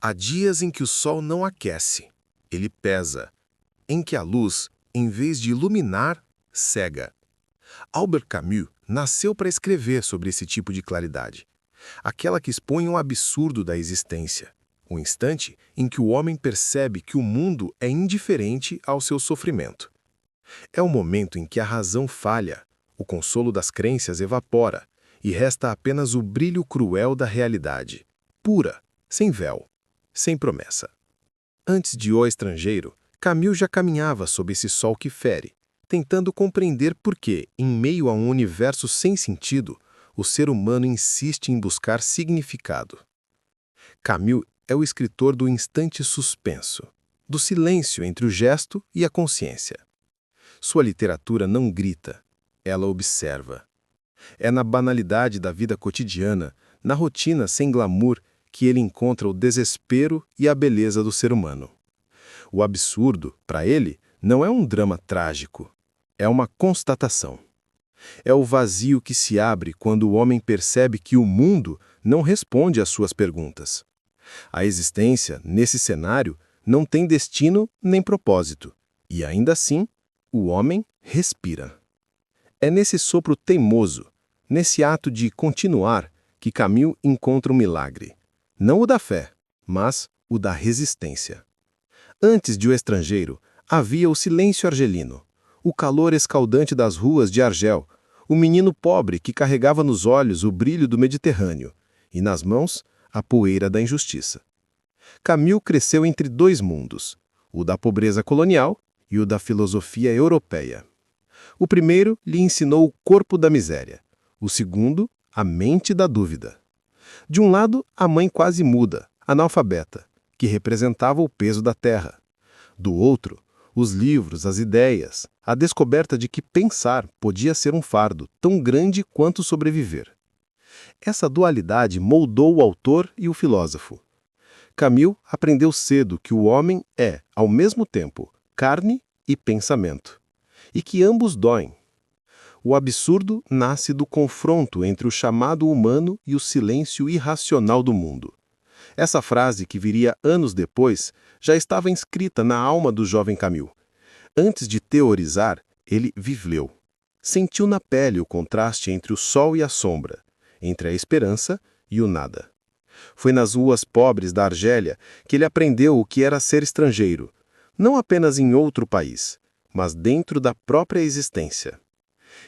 Há dias em que o sol não aquece, ele pesa, em que a luz, em vez de iluminar, cega. Albert Camus nasceu para escrever sobre esse tipo de claridade, aquela que expõe um absurdo da existência, o instante em que o homem percebe que o mundo é indiferente ao seu sofrimento. É o momento em que a razão falha, o consolo das crenças evapora, e resta apenas o brilho cruel da realidade, pura, sem véu, sem promessa. Antes de O Estrangeiro, Camus já caminhava sob esse sol que fere, tentando compreender por que, em meio a um universo sem sentido, o ser humano insiste em buscar significado. Camus é o escritor do instante suspenso, do silêncio entre o gesto e a consciência. Sua literatura não grita, ela observa. É na banalidade da vida cotidiana, na rotina sem glamour, que ele encontra o desespero e a beleza do ser humano. O absurdo, para ele, não é um drama trágico, é uma constatação. É o vazio que se abre quando o homem percebe que o mundo não responde às suas perguntas. A existência, nesse cenário, não tem destino nem propósito, e ainda assim, o homem respira. É nesse sopro teimoso, nesse ato de continuar, que Camus encontra um milagre. Não o da fé, mas o da resistência. Antes de O Estrangeiro, havia o silêncio argelino, o calor escaldante das ruas de Argel, o menino pobre que carregava nos olhos o brilho do Mediterrâneo e nas mãos a poeira da injustiça. Camus cresceu entre dois mundos, o da pobreza colonial e o da filosofia europeia. O primeiro lhe ensinou o corpo da miséria, o segundo, a mente da dúvida. De um lado, a mãe quase muda, analfabeta, que representava o peso da terra. Do outro, os livros, as ideias, a descoberta de que pensar podia ser um fardo tão grande quanto sobreviver. Essa dualidade moldou o autor e o filósofo. Camus aprendeu cedo que o homem é, ao mesmo tempo, carne e pensamento, e que ambos doem. O absurdo nasce do confronto entre o chamado humano e o silêncio irracional do mundo. Essa frase, que viria anos depois, já estava inscrita na alma do jovem Camus. Antes de teorizar, ele viveu. Sentiu na pele o contraste entre o sol e a sombra, entre a esperança e o nada. Foi nas ruas pobres da Argélia que ele aprendeu o que era ser estrangeiro, não apenas em outro país, mas dentro da própria existência.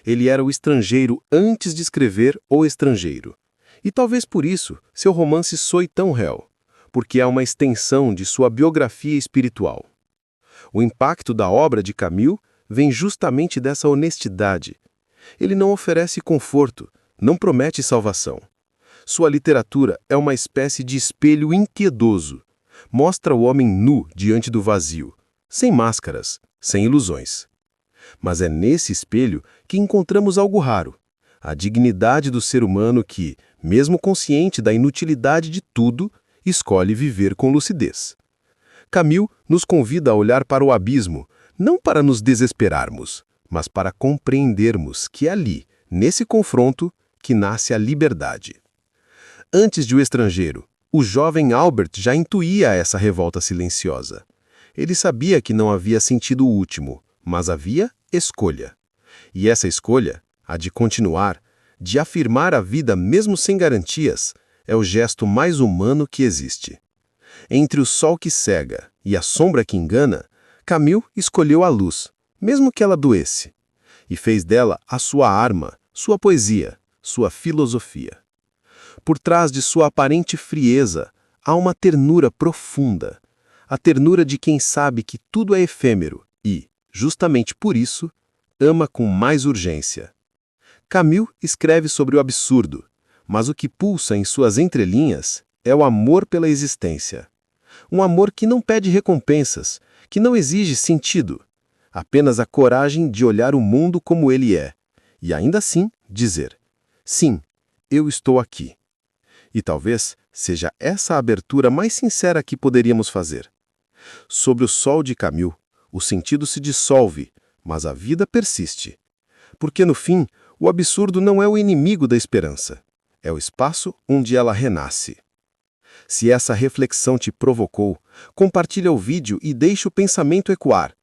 Ele era o estrangeiro antes de escrever O Estrangeiro. E talvez por isso seu romance soe tão réu, porque é uma extensão de sua biografia espiritual. O impacto da obra de Camus vem justamente dessa honestidade. Ele não oferece conforto, não promete salvação. Sua literatura é uma espécie de espelho impiedoso. Mostra o homem nu diante do vazio, sem máscaras, sem ilusões. Mas é nesse espelho que encontramos algo raro, a dignidade do ser humano que, mesmo consciente da inutilidade de tudo, escolhe viver com lucidez. Camus nos convida a olhar para o abismo, não para nos desesperarmos, mas para compreendermos que é ali, nesse confronto, que nasce a liberdade. Antes de O Estrangeiro, o jovem Albert já intuía essa revolta silenciosa. Ele sabia que não havia sentido último, mas havia escolha. E essa escolha, a de continuar, de afirmar a vida mesmo sem garantias, é o gesto mais humano que existe. Entre o sol que cega e a sombra que engana, Camus escolheu a luz, mesmo que ela doesse, e fez dela a sua arma, sua poesia, sua filosofia. Por trás de sua aparente frieza, há uma ternura profunda, a ternura de quem sabe que tudo é efêmero e, justamente por isso, ama com mais urgência. Camus escreve sobre o absurdo, mas o que pulsa em suas entrelinhas é o amor pela existência. Um amor que não pede recompensas, que não exige sentido, apenas a coragem de olhar o mundo como ele é, e ainda assim dizer: sim, eu estou aqui. E talvez seja essa a abertura mais sincera que poderíamos fazer. Sobre o sol de Camus, o sentido se dissolve, mas a vida persiste. Porque, no fim, o absurdo não é o inimigo da esperança. É o espaço onde ela renasce. Se essa reflexão te provocou, compartilha o vídeo e deixe o pensamento ecoar.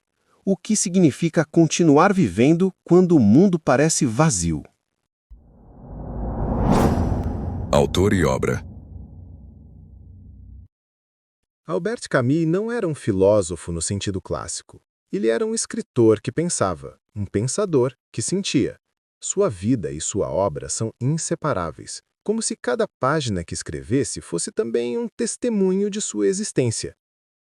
O que significa continuar vivendo quando o mundo parece vazio? Autor e obra. Albert Camus não era um filósofo no sentido clássico. Ele era um escritor que pensava, um pensador que sentia. Sua vida e sua obra são inseparáveis, como se cada página que escrevesse fosse também um testemunho de sua existência.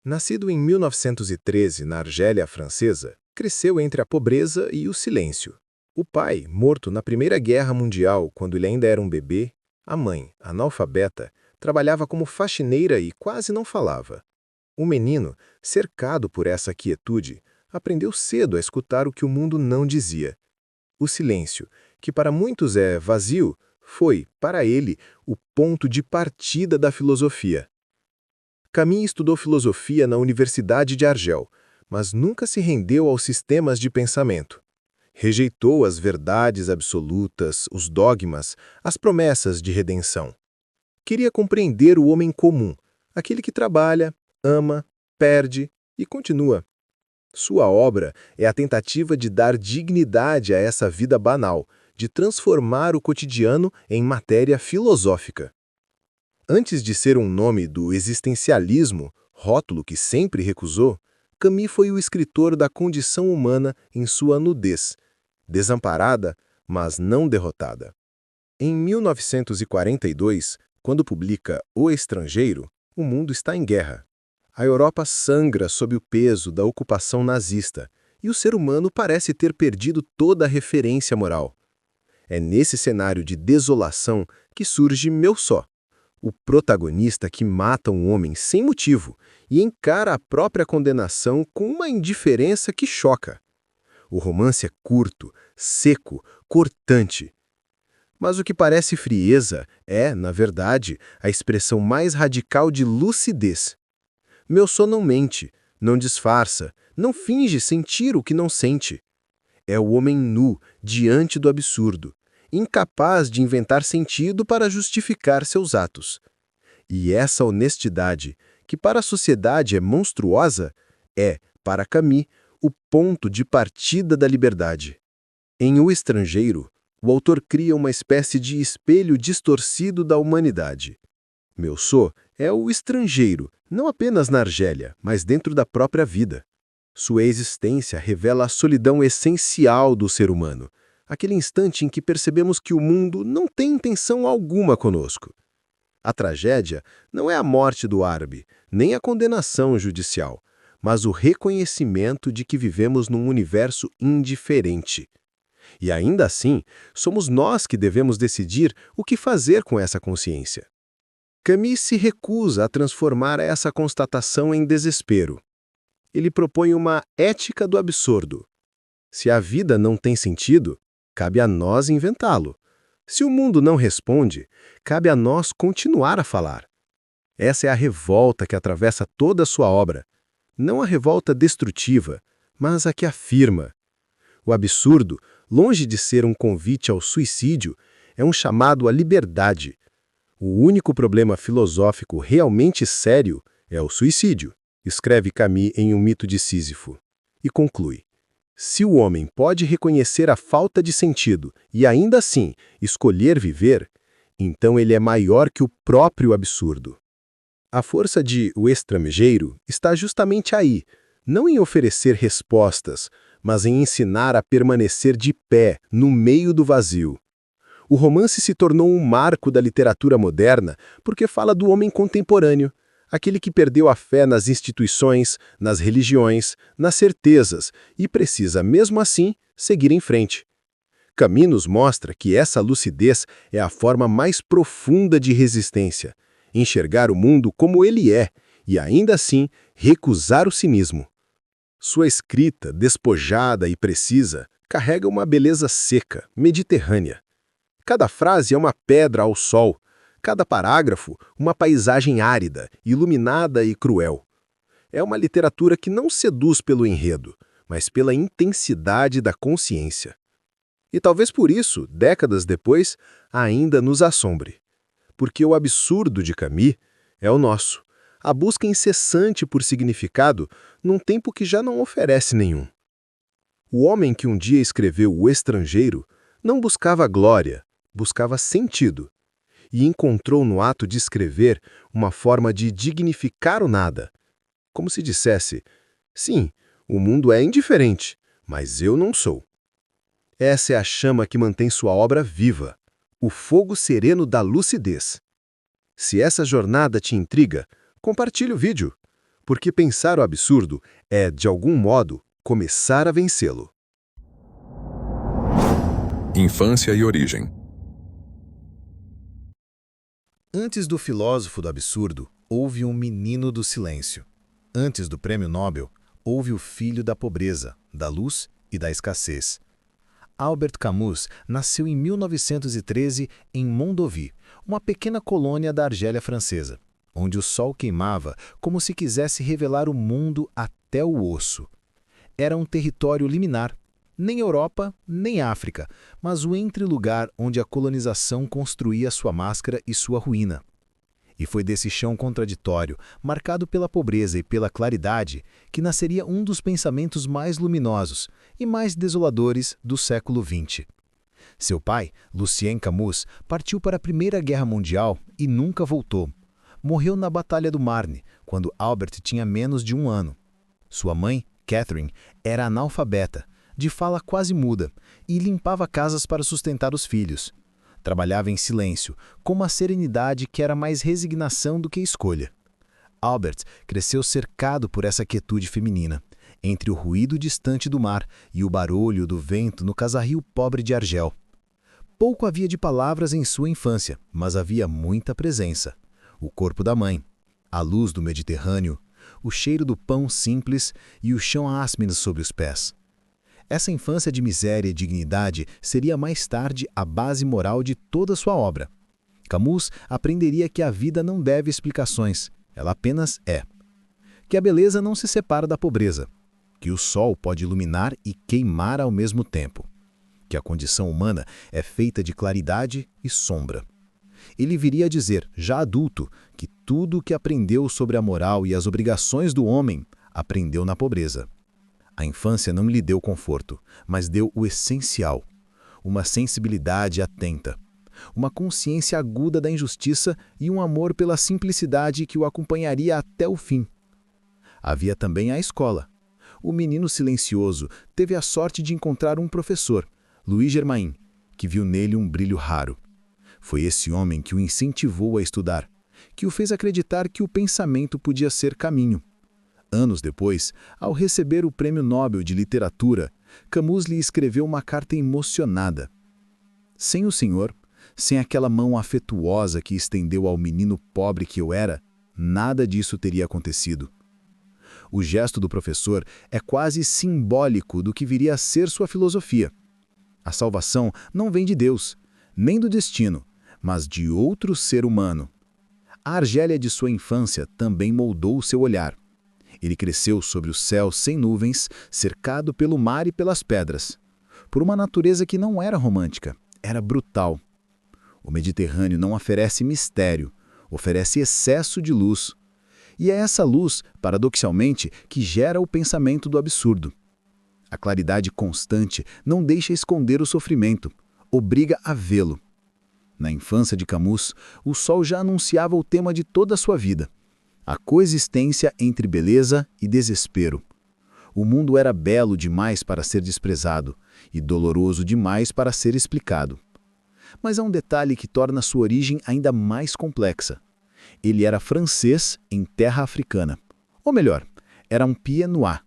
Nascido em 1913 na Argélia Francesa, cresceu entre a pobreza e o silêncio. O pai, morto na Primeira Guerra Mundial quando ele ainda era um bebê, a mãe, analfabeta, trabalhava como faxineira e quase não falava. O menino, cercado por essa quietude, aprendeu cedo a escutar o que o mundo não dizia. O silêncio, que para muitos é vazio, foi, para ele, o ponto de partida da filosofia. Camus estudou filosofia na Universidade de Argel, mas nunca se rendeu aos sistemas de pensamento. Rejeitou as verdades absolutas, os dogmas, as promessas de redenção. Queria compreender o homem comum, aquele que trabalha, ama, perde e continua. Sua obra é a tentativa de dar dignidade a essa vida banal, de transformar o cotidiano em matéria filosófica. Antes de ser um nome do existencialismo, rótulo que sempre recusou, Camus foi o escritor da condição humana em sua nudez, desamparada, mas não derrotada. Em 1942, quando publica O Estrangeiro, o mundo está em guerra. A Europa sangra sob o peso da ocupação nazista e o ser humano parece ter perdido toda a referência moral. É nesse cenário de desolação que surge Meu Só, o protagonista que mata um homem sem motivo e encara a própria condenação com uma indiferença que choca. O romance é curto, seco, cortante. Mas o que parece frieza é, na verdade, a expressão mais radical de lucidez. Meu Só não mente, não disfarça, não finge sentir o que não sente. É o homem nu, diante do absurdo, incapaz de inventar sentido para justificar seus atos. E essa honestidade, que para a sociedade é monstruosa, é, para Camus, o ponto de partida da liberdade. Em O Estrangeiro, o autor cria uma espécie de espelho distorcido da humanidade. Meu Só é o estrangeiro, não apenas na Argélia, mas dentro da própria vida. Sua existência revela a solidão essencial do ser humano, aquele instante em que percebemos que o mundo não tem intenção alguma conosco. A tragédia não é a morte do árabe, nem a condenação judicial, mas o reconhecimento de que vivemos num universo indiferente. E ainda assim, somos nós que devemos decidir o que fazer com essa consciência. Camus se recusa a transformar essa constatação em desespero. Ele propõe uma ética do absurdo. Se a vida não tem sentido, cabe a nós inventá-lo. Se o mundo não responde, cabe a nós continuar a falar. Essa é a revolta que atravessa toda a sua obra. Não a revolta destrutiva, mas a que afirma. O absurdo, longe de ser um convite ao suicídio, é um chamado à liberdade. O único problema filosófico realmente sério é o suicídio, escreve Camus em O Mito de Sísifo. E conclui: se o homem pode reconhecer a falta de sentido e ainda assim escolher viver, então ele é maior que o próprio absurdo. A força de O Estrangeiro está justamente aí, não em oferecer respostas, mas em ensinar a permanecer de pé no meio do vazio. O romance se tornou um marco da literatura moderna porque fala do homem contemporâneo, aquele que perdeu a fé nas instituições, nas religiões, nas certezas e precisa, mesmo assim, seguir em frente. Camus nos mostra que essa lucidez é a forma mais profunda de resistência, enxergar o mundo como ele é e, ainda assim, recusar o cinismo. Sua escrita, despojada e precisa, carrega uma beleza seca, mediterrânea. Cada frase é uma pedra ao sol, cada parágrafo uma paisagem árida, iluminada e cruel. É uma literatura que não seduz pelo enredo, mas pela intensidade da consciência. E talvez por isso, décadas depois, ainda nos assombre. Porque o absurdo de Camus, É o nosso. A busca incessante por significado num tempo que já não oferece nenhum. O homem que um dia escreveu O Estrangeiro não buscava glória, buscava sentido. E encontrou no ato de escrever uma forma de dignificar o nada. Como se dissesse, sim, o mundo é indiferente, mas eu não sou. Essa é a chama que mantém sua obra viva, o fogo sereno da lucidez. Se essa jornada te intriga, compartilhe o vídeo, porque pensar o absurdo é, de algum modo, começar a vencê-lo. Infância e origem. Antes do filósofo do absurdo, houve um menino do silêncio. Antes do prêmio Nobel, houve o filho da pobreza, da luz e da escassez. Albert Camus nasceu em 1913 em Mondovì, uma pequena colônia da Argélia francesa, onde o sol queimava como se quisesse revelar o mundo até o osso. Era um território liminar, nem Europa, nem África, mas o entrelugar onde a colonização construía sua máscara e sua ruína. E foi desse chão contraditório, marcado pela pobreza e pela claridade, que nasceria um dos pensamentos mais luminosos e mais desoladores do século XX. Seu pai, Lucien Camus, partiu para a Primeira Guerra Mundial e nunca voltou. Morreu na Batalha do Marne, quando Albert tinha menos de 1 ano. Sua mãe, Catherine, era analfabeta, de fala quase muda, e limpava casas para sustentar os filhos. Trabalhava em silêncio, com uma serenidade que era mais resignação do que escolha. Albert cresceu cercado por essa quietude feminina, entre o ruído distante do mar e o barulho do vento no casarril pobre de Argel. Pouco havia de palavras em sua infância, mas havia muita presença. O corpo da mãe, a luz do Mediterrâneo, o cheiro do pão simples e o chão áspero sob os pés. Essa infância de miséria e dignidade seria mais tarde a base moral de toda sua obra. Camus aprenderia que a vida não deve explicações, ela apenas é. Que a beleza não se separa da pobreza, que o sol pode iluminar e queimar ao mesmo tempo, que a condição humana é feita de claridade e sombra. Ele viria a dizer, já adulto, que tudo o que aprendeu sobre a moral e as obrigações do homem, aprendeu na pobreza. A infância não lhe deu conforto, mas deu o essencial, uma sensibilidade atenta, uma consciência aguda da injustiça e um amor pela simplicidade que o acompanharia até o fim. Havia também a escola. O menino silencioso teve a sorte de encontrar um professor, Louis Germain, que viu nele um brilho raro. Foi esse homem que o incentivou a estudar, que o fez acreditar que o pensamento podia ser caminho. Anos depois, ao receber o Prêmio Nobel de Literatura, Camus lhe escreveu uma carta emocionada. Sem o senhor, sem aquela mão afetuosa que estendeu ao menino pobre que eu era, nada disso teria acontecido. O gesto do professor é quase simbólico do que viria a ser sua filosofia. A salvação não vem de Deus, nem do destino, mas de outro ser humano. A Argélia de sua infância também moldou seu olhar. Ele cresceu sobre o céu sem nuvens, cercado pelo mar e pelas pedras, por uma natureza que não era romântica, era brutal. O Mediterrâneo não oferece mistério, oferece excesso de luz. E é essa luz, paradoxalmente, que gera o pensamento do absurdo. A claridade constante não deixa esconder o sofrimento, obriga a vê-lo. Na infância de Camus, o sol já anunciava o tema de toda a sua vida: a coexistência entre beleza e desespero. O mundo era belo demais para ser desprezado e doloroso demais para ser explicado. Mas há um detalhe que torna sua origem ainda mais complexa. Ele era francês em terra africana. Ou melhor, era um pied noir,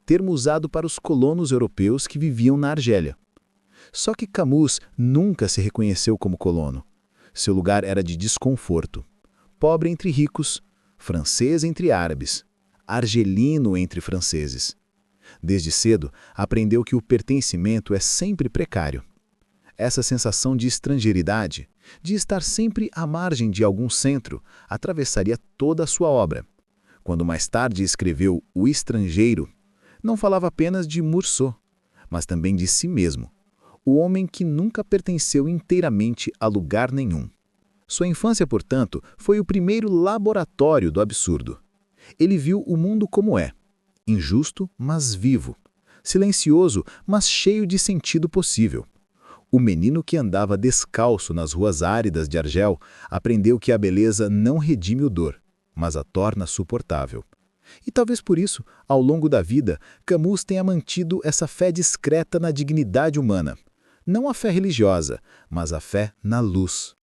termo usado para os colonos europeus que viviam na Argélia. Só que Camus nunca se reconheceu como colono. Seu lugar era de desconforto. Pobre entre ricos, francês entre árabes, argelino entre franceses. Desde cedo, aprendeu que o pertencimento é sempre precário. Essa sensação de estrangeiridade, de estar sempre à margem de algum centro, atravessaria toda a sua obra. Quando mais tarde escreveu O Estrangeiro, não falava apenas de Meursault, mas também de si mesmo, o homem que nunca pertenceu inteiramente a lugar nenhum. Sua infância, portanto, foi o primeiro laboratório do absurdo. Ele viu o mundo como é, injusto, mas vivo, silencioso, mas cheio de sentido possível. O menino que andava descalço nas ruas áridas de Argel aprendeu que a beleza não redime o dor, mas a torna suportável. E talvez por isso, ao longo da vida, Camus tenha mantido essa fé discreta na dignidade humana. Não a fé religiosa, mas a fé na luz.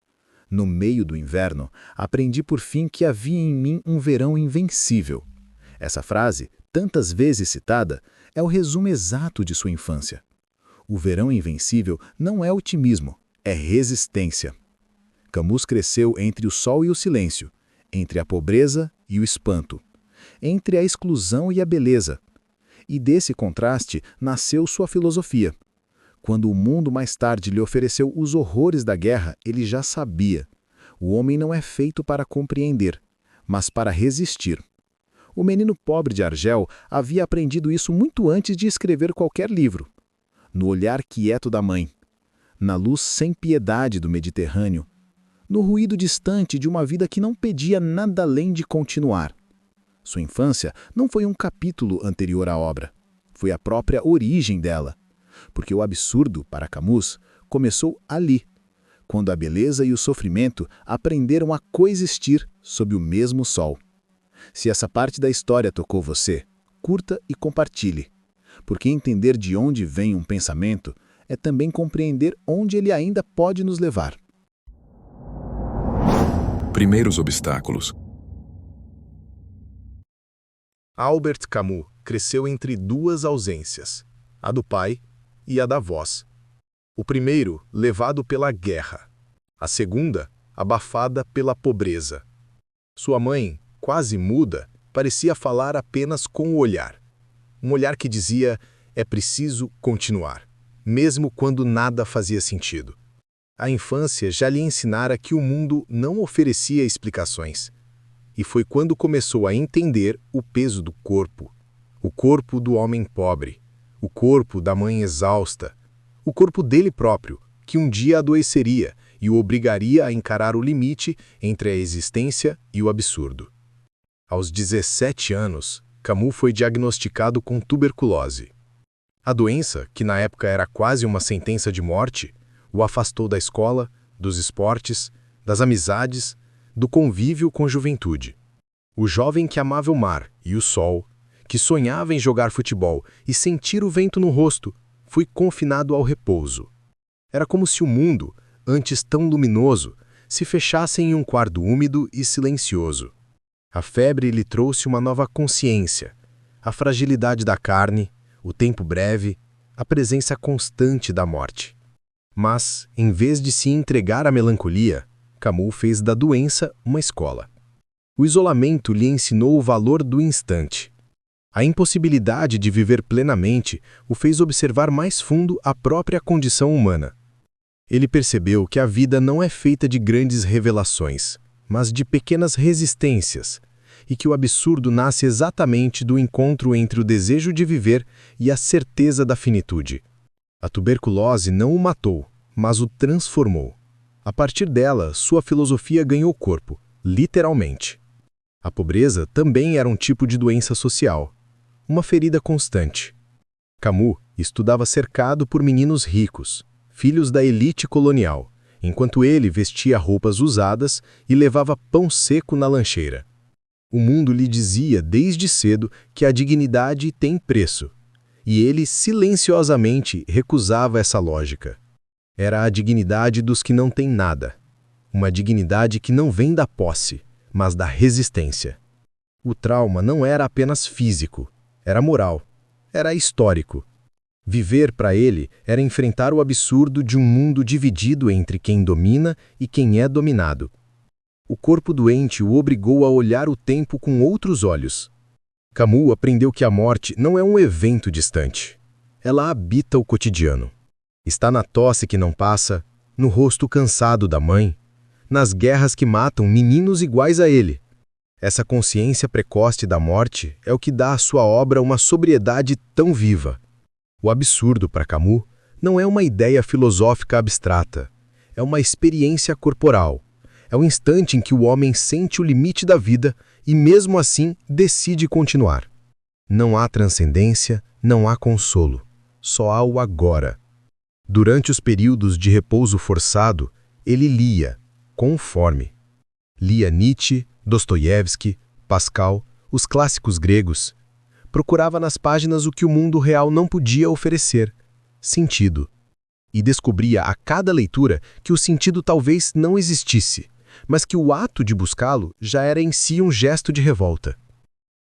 No meio do inverno, aprendi por fim que havia em mim um verão invencível. Essa frase, tantas vezes citada, é o resumo exato de sua infância. O verão invencível não é otimismo, é resistência. Camus cresceu entre o sol e o silêncio, entre a pobreza e o espanto, entre a exclusão e a beleza. E desse contraste nasceu sua filosofia. Quando o mundo mais tarde lhe ofereceu os horrores da guerra, ele já sabia. O homem não é feito para compreender, mas para resistir. O menino pobre de Argel havia aprendido isso muito antes de escrever qualquer livro. No olhar quieto da mãe, na luz sem piedade do Mediterrâneo, no ruído distante de uma vida que não pedia nada além de continuar. Sua infância não foi um capítulo anterior à obra, foi a própria origem dela, porque o absurdo, para Camus, começou ali, quando a beleza e o sofrimento aprenderam a coexistir sob o mesmo sol. Se essa parte da história tocou você, curta e compartilhe, porque entender de onde vem um pensamento é também compreender onde ele ainda pode nos levar. Primeiros obstáculos. Albert Camus cresceu entre duas ausências, a do pai e a da voz. O primeiro, levado pela guerra. A segunda, abafada pela pobreza. Sua mãe, quase muda, parecia falar apenas com o olhar. Um olhar que dizia, é preciso continuar, mesmo quando nada fazia sentido. A infância já lhe ensinara que o mundo não oferecia explicações. E foi quando começou a entender o peso do corpo. O corpo do homem pobre, o corpo da mãe exausta, o corpo dele próprio, que um dia adoeceria e o obrigaria a encarar o limite entre a existência e o absurdo. Aos 17 anos, Camus foi diagnosticado com tuberculose. A doença, que na época era quase uma sentença de morte, o afastou da escola, dos esportes, das amizades, do convívio com a juventude. O jovem que amava o mar e o sol, que sonhava em jogar futebol e sentir o vento no rosto, foi confinado ao repouso. Era como se o mundo, antes tão luminoso, se fechasse em um quarto úmido e silencioso. A febre lhe trouxe uma nova consciência, a fragilidade da carne, o tempo breve, a presença constante da morte. Mas, em vez de se entregar à melancolia, Camus fez da doença uma escola. O isolamento lhe ensinou o valor do instante. A impossibilidade de viver plenamente o fez observar mais fundo a própria condição humana. Ele percebeu que a vida não é feita de grandes revelações, mas de pequenas resistências, e que o absurdo nasce exatamente do encontro entre o desejo de viver e a certeza da finitude. A tuberculose não o matou, mas o transformou. A partir dela, sua filosofia ganhou corpo, literalmente. A pobreza também era um tipo de doença social, uma ferida constante. Camus estudava cercado por meninos ricos, filhos da elite colonial, enquanto ele vestia roupas usadas e levava pão seco na lancheira. O mundo lhe dizia desde cedo que a dignidade tem preço, e ele silenciosamente recusava essa lógica. Era a dignidade dos que não têm nada, uma dignidade que não vem da posse, mas da resistência. O trauma não era apenas físico, era moral, era histórico. Viver para ele era enfrentar o absurdo de um mundo dividido entre quem domina e quem é dominado. O corpo doente o obrigou a olhar o tempo com outros olhos. Camus aprendeu que a morte não é um evento distante. Ela habita o cotidiano. Está na tosse que não passa, no rosto cansado da mãe, nas guerras que matam meninos iguais a ele. Essa consciência precoce da morte é o que dá à sua obra uma sobriedade tão viva. O absurdo, para Camus, não é uma ideia filosófica abstrata. É uma experiência corporal. É o instante em que o homem sente o limite da vida e, mesmo assim, decide continuar. Não há transcendência, não há consolo. Só há o agora. Durante os períodos de repouso forçado, ele lia, com fome. Lia Nietzsche, Dostoiévski, Pascal, os clássicos gregos. Procurava nas páginas o que o mundo real não podia oferecer: sentido. E descobria a cada leitura que o sentido talvez não existisse, mas que o ato de buscá-lo já era em si um gesto de revolta.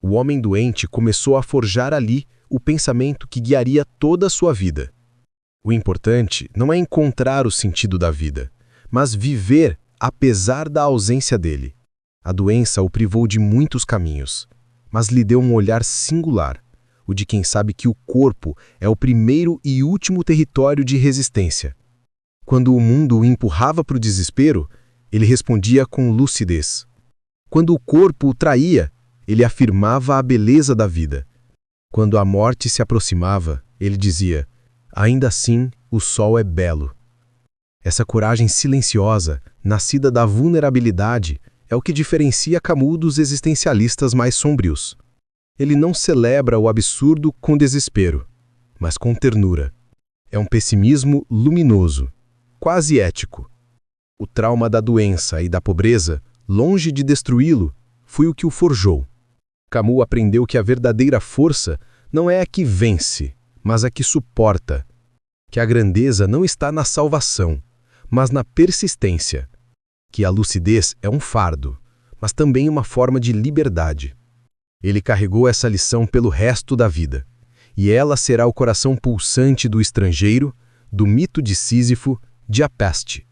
O homem doente começou a forjar ali o pensamento que guiaria toda a sua vida. O importante não é encontrar o sentido da vida, mas viver apesar da ausência dele. A doença o privou de muitos caminhos, mas lhe deu um olhar singular, o de quem sabe que o corpo é o primeiro e último território de resistência. Quando o mundo o empurrava para o desespero, ele respondia com lucidez. Quando o corpo o traía, ele afirmava a beleza da vida. Quando a morte se aproximava, ele dizia: ainda assim, o sol é belo. Essa coragem silenciosa, nascida da vulnerabilidade, é o que diferencia Camus dos existencialistas mais sombrios. Ele não celebra o absurdo com desespero, mas com ternura. É um pessimismo luminoso, quase ético. O trauma da doença e da pobreza, longe de destruí-lo, foi o que o forjou. Camus aprendeu que a verdadeira força não é a que vence, mas a que suporta. Que a grandeza não está na salvação, mas na persistência. Que a lucidez é um fardo, mas também uma forma de liberdade. Ele carregou essa lição pelo resto da vida, e ela será o coração pulsante do Estrangeiro, do Mito de Sísifo, de A Peste.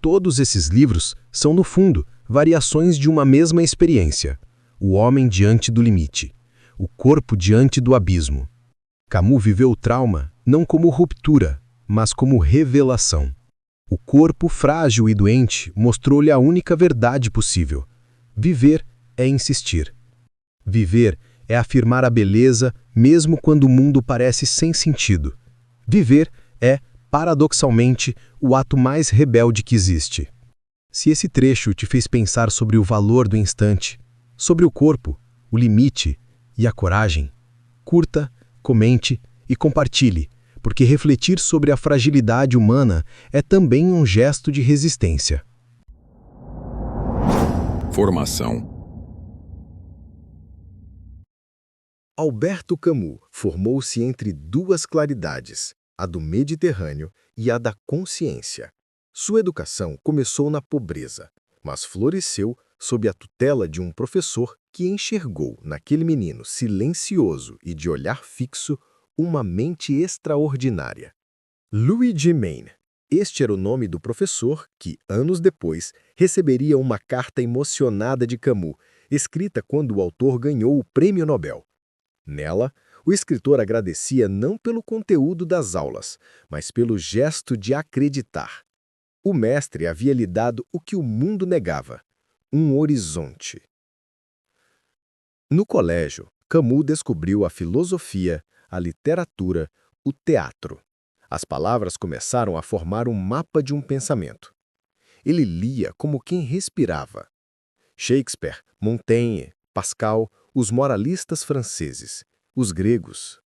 Todos esses livros são, no fundo, variações de uma mesma experiência: o homem diante do limite, o corpo diante do abismo. Camus viveu o trauma não como ruptura, mas como revelação. O corpo frágil e doente mostrou-lhe a única verdade possível: viver é insistir. Viver é afirmar a beleza mesmo quando o mundo parece sem sentido. Viver é, paradoxalmente, o ato mais rebelde que existe. Se esse trecho te fez pensar sobre o valor do instante, sobre o corpo, o limite e a coragem, curta, comente e compartilhe, porque refletir sobre a fragilidade humana é também um gesto de resistência. Formação. Alberto Camus formou-se entre duas claridades, a do Mediterrâneo e a da consciência. Sua educação começou na pobreza, mas floresceu sob a tutela de um professor que enxergou naquele menino silencioso e de olhar fixo uma mente extraordinária. Louis G. Maine. Este era o nome do professor que, anos depois, receberia uma carta emocionada de Camus, escrita quando o autor ganhou o Prêmio Nobel. Nela, o escritor agradecia não pelo conteúdo das aulas, mas pelo gesto de acreditar. O mestre havia lhe dado o que o mundo negava: um horizonte. No colégio, Camus descobriu a filosofia, a literatura, o teatro. As palavras começaram a formar um mapa de um pensamento. Ele lia como quem respirava. Shakespeare, Montaigne, Pascal, os moralistas franceses, os gregos.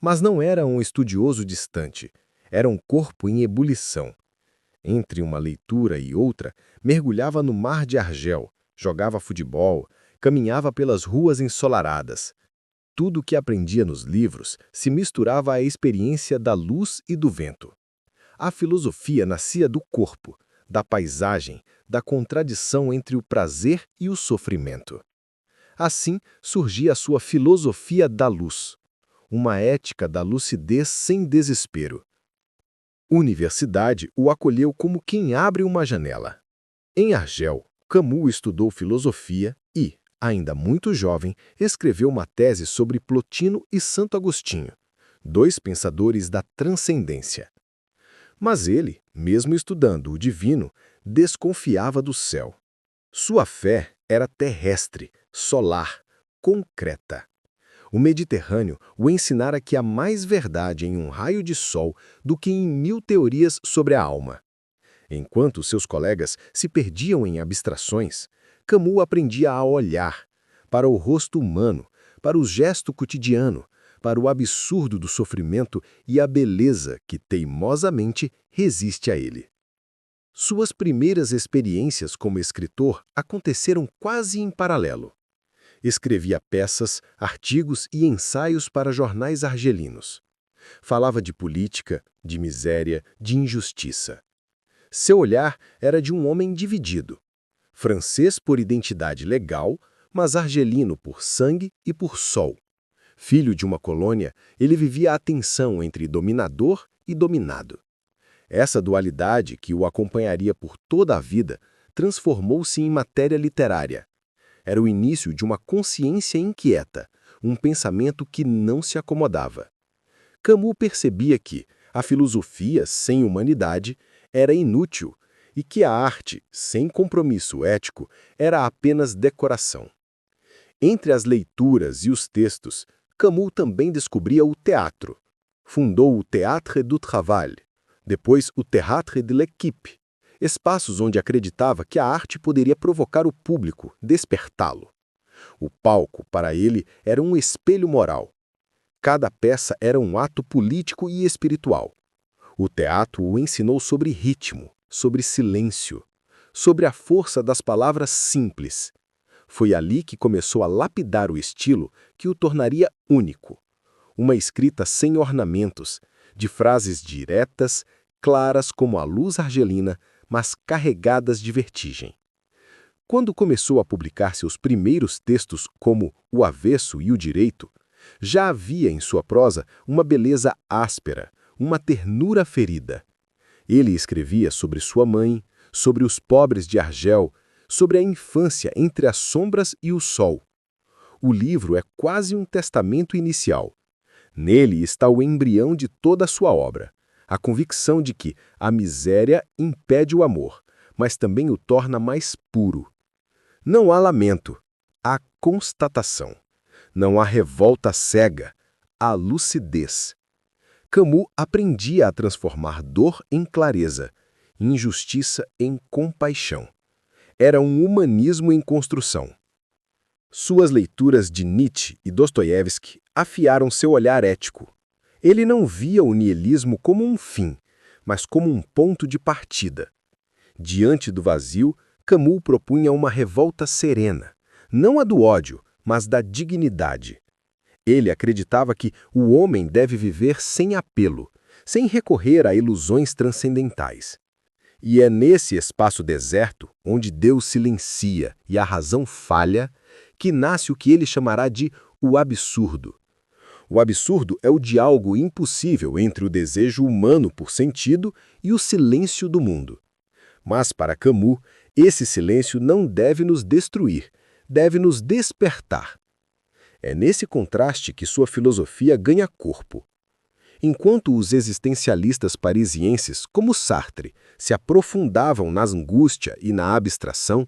Mas não era um estudioso distante, era um corpo em ebulição. Entre uma leitura e outra, mergulhava no mar de Argel, jogava futebol, caminhava pelas ruas ensolaradas. Tudo o que aprendia nos livros se misturava à experiência da luz e do vento. A filosofia nascia do corpo, da paisagem, da contradição entre o prazer e o sofrimento. Assim surgia a sua filosofia da luz, uma ética da lucidez sem desespero. Universidade o acolheu como quem abre uma janela. Em Argel, Camus estudou filosofia e, ainda muito jovem, escreveu uma tese sobre Plotino e Santo Agostinho, dois pensadores da transcendência. Mas ele, mesmo estudando o divino, desconfiava do céu. Sua fé era terrestre, solar, concreta. O Mediterrâneo o ensinara que há mais verdade em um raio de sol do que em 1000 teorias sobre a alma. Enquanto seus colegas se perdiam em abstrações, Camus aprendia a olhar para o rosto humano, para o gesto cotidiano, para o absurdo do sofrimento e a beleza que teimosamente resiste a ele. Suas primeiras experiências como escritor aconteceram quase em paralelo. Escrevia peças, artigos e ensaios para jornais argelinos. Falava de política, de miséria, de injustiça. Seu olhar era de um homem dividido. Francês por identidade legal, mas argelino por sangue e por sol. Filho de uma colônia, ele vivia a tensão entre dominador e dominado. Essa dualidade, que o acompanharia por toda a vida, transformou-se em matéria literária. Era o início de uma consciência inquieta, um pensamento que não se acomodava. Camus percebia que a filosofia sem humanidade era inútil e que a arte, sem compromisso ético, era apenas decoração. Entre as leituras e os textos, Camus também descobria o teatro. Fundou o Théâtre du Travail, depois o Théâtre de l'Équipe, espaços onde acreditava que a arte poderia provocar o público, despertá-lo. O palco, para ele, era um espelho moral. Cada peça era um ato político e espiritual. O teatro o ensinou sobre ritmo, sobre silêncio, sobre a força das palavras simples. Foi ali que começou a lapidar o estilo que o tornaria único. Uma escrita sem ornamentos, de frases diretas, claras como a luz argelina, mas carregadas de vertigem. Quando começou a publicar seus primeiros textos como O Avesso e o Direito, já havia em sua prosa uma beleza áspera, uma ternura ferida. Ele escrevia sobre sua mãe, sobre os pobres de Argel, sobre a infância entre as sombras e o sol. O livro é quase um testamento inicial. Nele está o embrião de toda a sua obra, a convicção de que a miséria impede o amor, mas também o torna mais puro. Não há lamento, há constatação. Não há revolta cega, há lucidez. Camus aprendia a transformar dor em clareza, injustiça em compaixão. Era um humanismo em construção. Suas leituras de Nietzsche e Dostoiévski afiaram seu olhar ético. Ele não via o niilismo como um fim, mas como um ponto de partida. Diante do vazio, Camus propunha uma revolta serena, não a do ódio, mas da dignidade. Ele acreditava que o homem deve viver sem apelo, sem recorrer a ilusões transcendentais. E é nesse espaço deserto, onde Deus silencia e a razão falha, que nasce o que ele chamará de o absurdo. O absurdo é o diálogo impossível entre o desejo humano por sentido e o silêncio do mundo. Mas, para Camus, esse silêncio não deve nos destruir, deve nos despertar. É nesse contraste que sua filosofia ganha corpo. Enquanto os existencialistas parisienses, como Sartre, se aprofundavam na angústia e na abstração,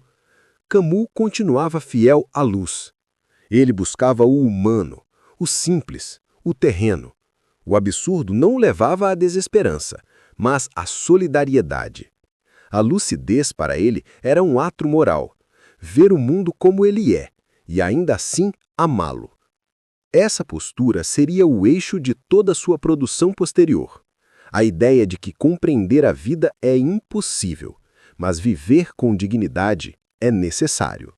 Camus continuava fiel à luz. Ele buscava o humano, o simples, o terreno. O absurdo não o levava à desesperança, mas à solidariedade. A lucidez para ele era um ato moral, ver o mundo como ele é, e ainda assim amá-lo. Essa postura seria o eixo de toda sua produção posterior. A ideia de que compreender a vida é impossível, mas viver com dignidade é necessário.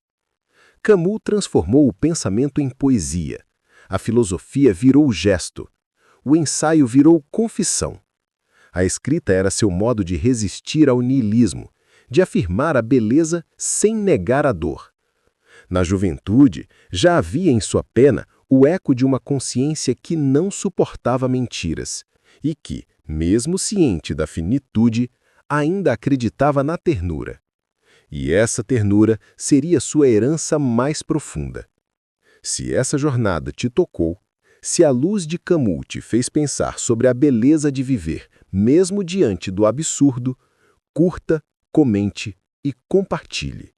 Camus transformou o pensamento em poesia. A filosofia virou gesto. O ensaio virou confissão. A escrita era seu modo de resistir ao niilismo, de afirmar a beleza sem negar a dor. Na juventude, já havia em sua pena o eco de uma consciência que não suportava mentiras e que, mesmo ciente da finitude, ainda acreditava na ternura. E essa ternura seria sua herança mais profunda. Se essa jornada te tocou, se a luz de Camus te fez pensar sobre a beleza de viver, mesmo diante do absurdo, curta, comente e compartilhe.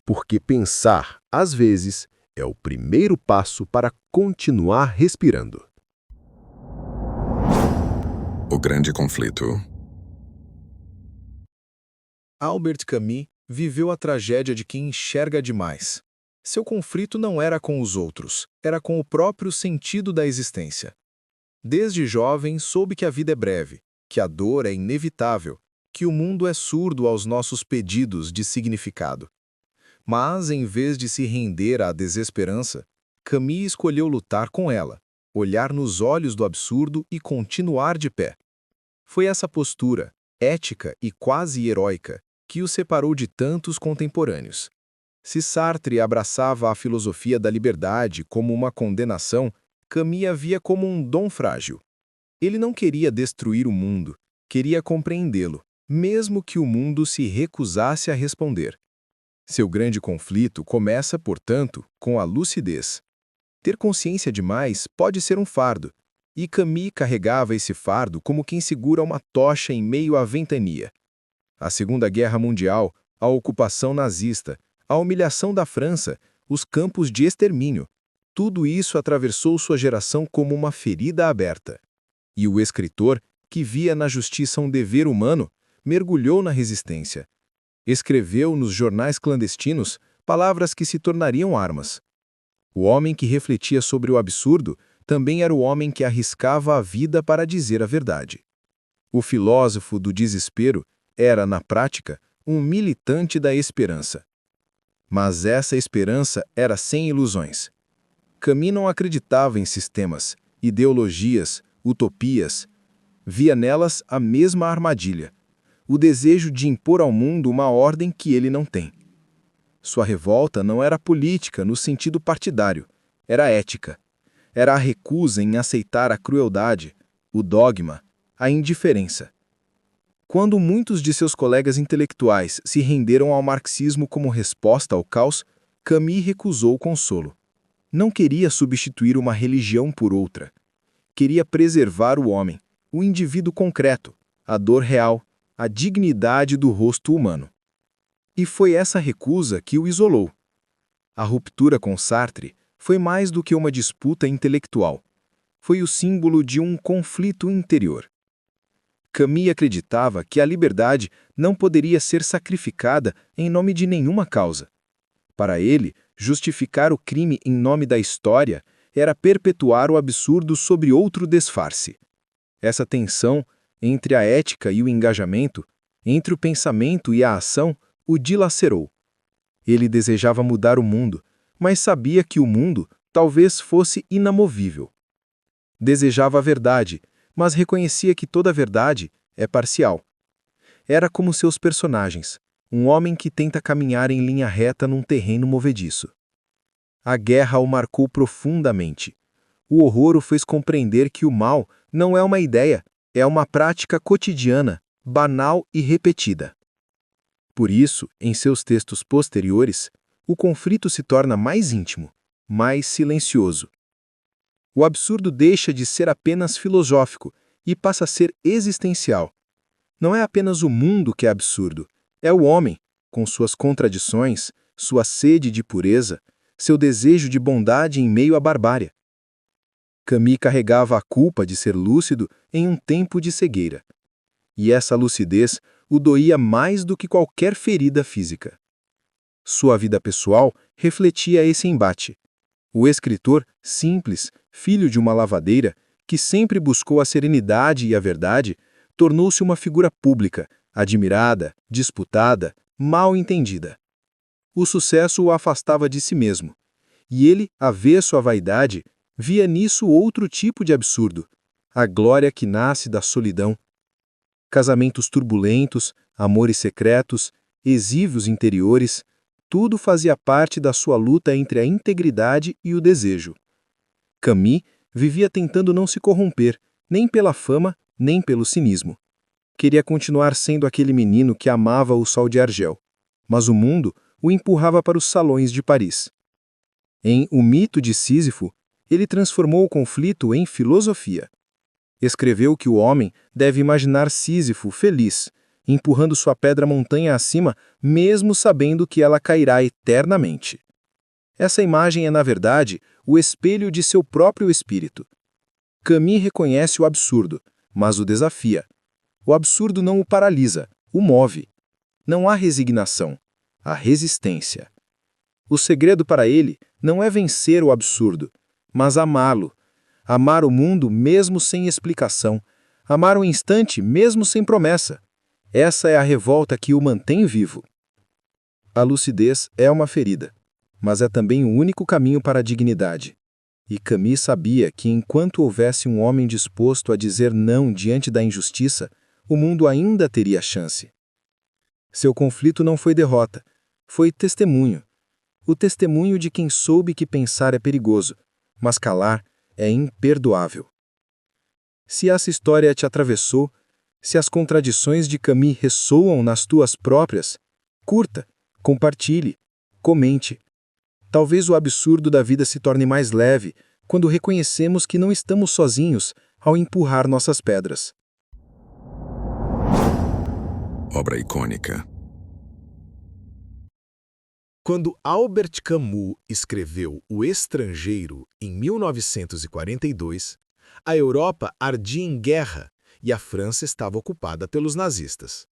Porque pensar, às vezes, é o primeiro passo para continuar respirando. O grande conflito. Albert Camus viveu a tragédia de quem enxerga demais. Seu conflito não era com os outros, era com o próprio sentido da existência. Desde jovem soube que a vida é breve, que a dor é inevitável, que o mundo é surdo aos nossos pedidos de significado. Mas, em vez de se render à desesperança, Camus escolheu lutar com ela, olhar nos olhos do absurdo e continuar de pé. Foi essa postura, ética e quase heróica, que o separou de tantos contemporâneos. Se Sartre abraçava a filosofia da liberdade como uma condenação, Camus a via como um dom frágil. Ele não queria destruir o mundo, queria compreendê-lo, mesmo que o mundo se recusasse a responder. Seu grande conflito começa, portanto, com a lucidez. Ter consciência demais pode ser um fardo, e Camus carregava esse fardo como quem segura uma tocha em meio à ventania. A Segunda Guerra Mundial, a ocupação nazista, a humilhação da França, os campos de extermínio, tudo isso atravessou sua geração como uma ferida aberta. E o escritor, que via na justiça um dever humano, mergulhou na resistência. Escreveu nos jornais clandestinos palavras que se tornariam armas. O homem que refletia sobre o absurdo também era o homem que arriscava a vida para dizer a verdade. O filósofo do desespero era, na prática, um militante da esperança. Mas essa esperança era sem ilusões. Camus não acreditava em sistemas, ideologias, utopias. Via nelas a mesma armadilha, o desejo de impor ao mundo uma ordem que ele não tem. Sua revolta não era política no sentido partidário, era ética. Era a recusa em aceitar a crueldade, o dogma, a indiferença. Quando muitos de seus colegas intelectuais se renderam ao marxismo como resposta ao caos, Camus recusou o consolo. Não queria substituir uma religião por outra. Queria preservar o homem, o indivíduo concreto, a dor real, a dignidade do rosto humano. E foi essa recusa que o isolou. A ruptura com Sartre foi mais do que uma disputa intelectual. Foi o símbolo de um conflito interior. Camus acreditava que a liberdade não poderia ser sacrificada em nome de nenhuma causa. Para ele, justificar o crime em nome da história era perpetuar o absurdo sobre outro disfarce. Essa tensão entre a ética e o engajamento, entre o pensamento e a ação, o dilacerou. Ele desejava mudar o mundo, mas sabia que o mundo talvez fosse inamovível. Desejava a verdade, mas reconhecia que toda verdade é parcial. Era como seus personagens, um homem que tenta caminhar em linha reta num terreno movediço. A guerra o marcou profundamente. O horror o fez compreender que o mal não é uma ideia, é uma prática cotidiana, banal e repetida. Por isso, em seus textos posteriores, o conflito se torna mais íntimo, mais silencioso. O absurdo deixa de ser apenas filosófico e passa a ser existencial. Não é apenas o mundo que é absurdo, é o homem, com suas contradições, sua sede de pureza, seu desejo de bondade em meio à barbárie. Camus carregava a culpa de ser lúcido em um tempo de cegueira. E essa lucidez o doía mais do que qualquer ferida física. Sua vida pessoal refletia esse embate. O escritor, simples, filho de uma lavadeira, que sempre buscou a serenidade e a verdade, tornou-se uma figura pública, admirada, disputada, mal entendida. O sucesso o afastava de si mesmo, e ele, avesso à vaidade, via nisso outro tipo de absurdo, a glória que nasce da solidão. Casamentos turbulentos, amores secretos, exívios interiores, tudo fazia parte da sua luta entre a integridade e o desejo. Camus vivia tentando não se corromper, nem pela fama, nem pelo cinismo. Queria continuar sendo aquele menino que amava o sol de Argel, mas o mundo o empurrava para os salões de Paris. Em O Mito de Sísifo, ele transformou o conflito em filosofia. Escreveu que o homem deve imaginar Sísifo feliz, empurrando sua pedra montanha acima, mesmo sabendo que ela cairá eternamente. Essa imagem é, na verdade, o espelho de seu próprio espírito. Camus reconhece o absurdo, mas o desafia. O absurdo não o paralisa, o move. Não há resignação, há resistência. O segredo para ele não é vencer o absurdo, mas amá-lo. Amar o mundo mesmo sem explicação. Amar o instante mesmo sem promessa. Essa é a revolta que o mantém vivo. A lucidez é uma ferida, mas é também o único caminho para a dignidade. E Camus sabia que enquanto houvesse um homem disposto a dizer não diante da injustiça, o mundo ainda teria chance. Seu conflito não foi derrota, foi testemunho. O testemunho de quem soube que pensar é perigoso, mas calar é imperdoável. Se essa história te atravessou, se as contradições de Camus ressoam nas tuas próprias, curta, compartilhe, comente. Talvez o absurdo da vida se torne mais leve quando reconhecemos que não estamos sozinhos ao empurrar nossas pedras. Obra icônica. Quando Albert Camus escreveu O Estrangeiro, em 1942, a Europa ardia em guerra e a França estava ocupada pelos nazistas.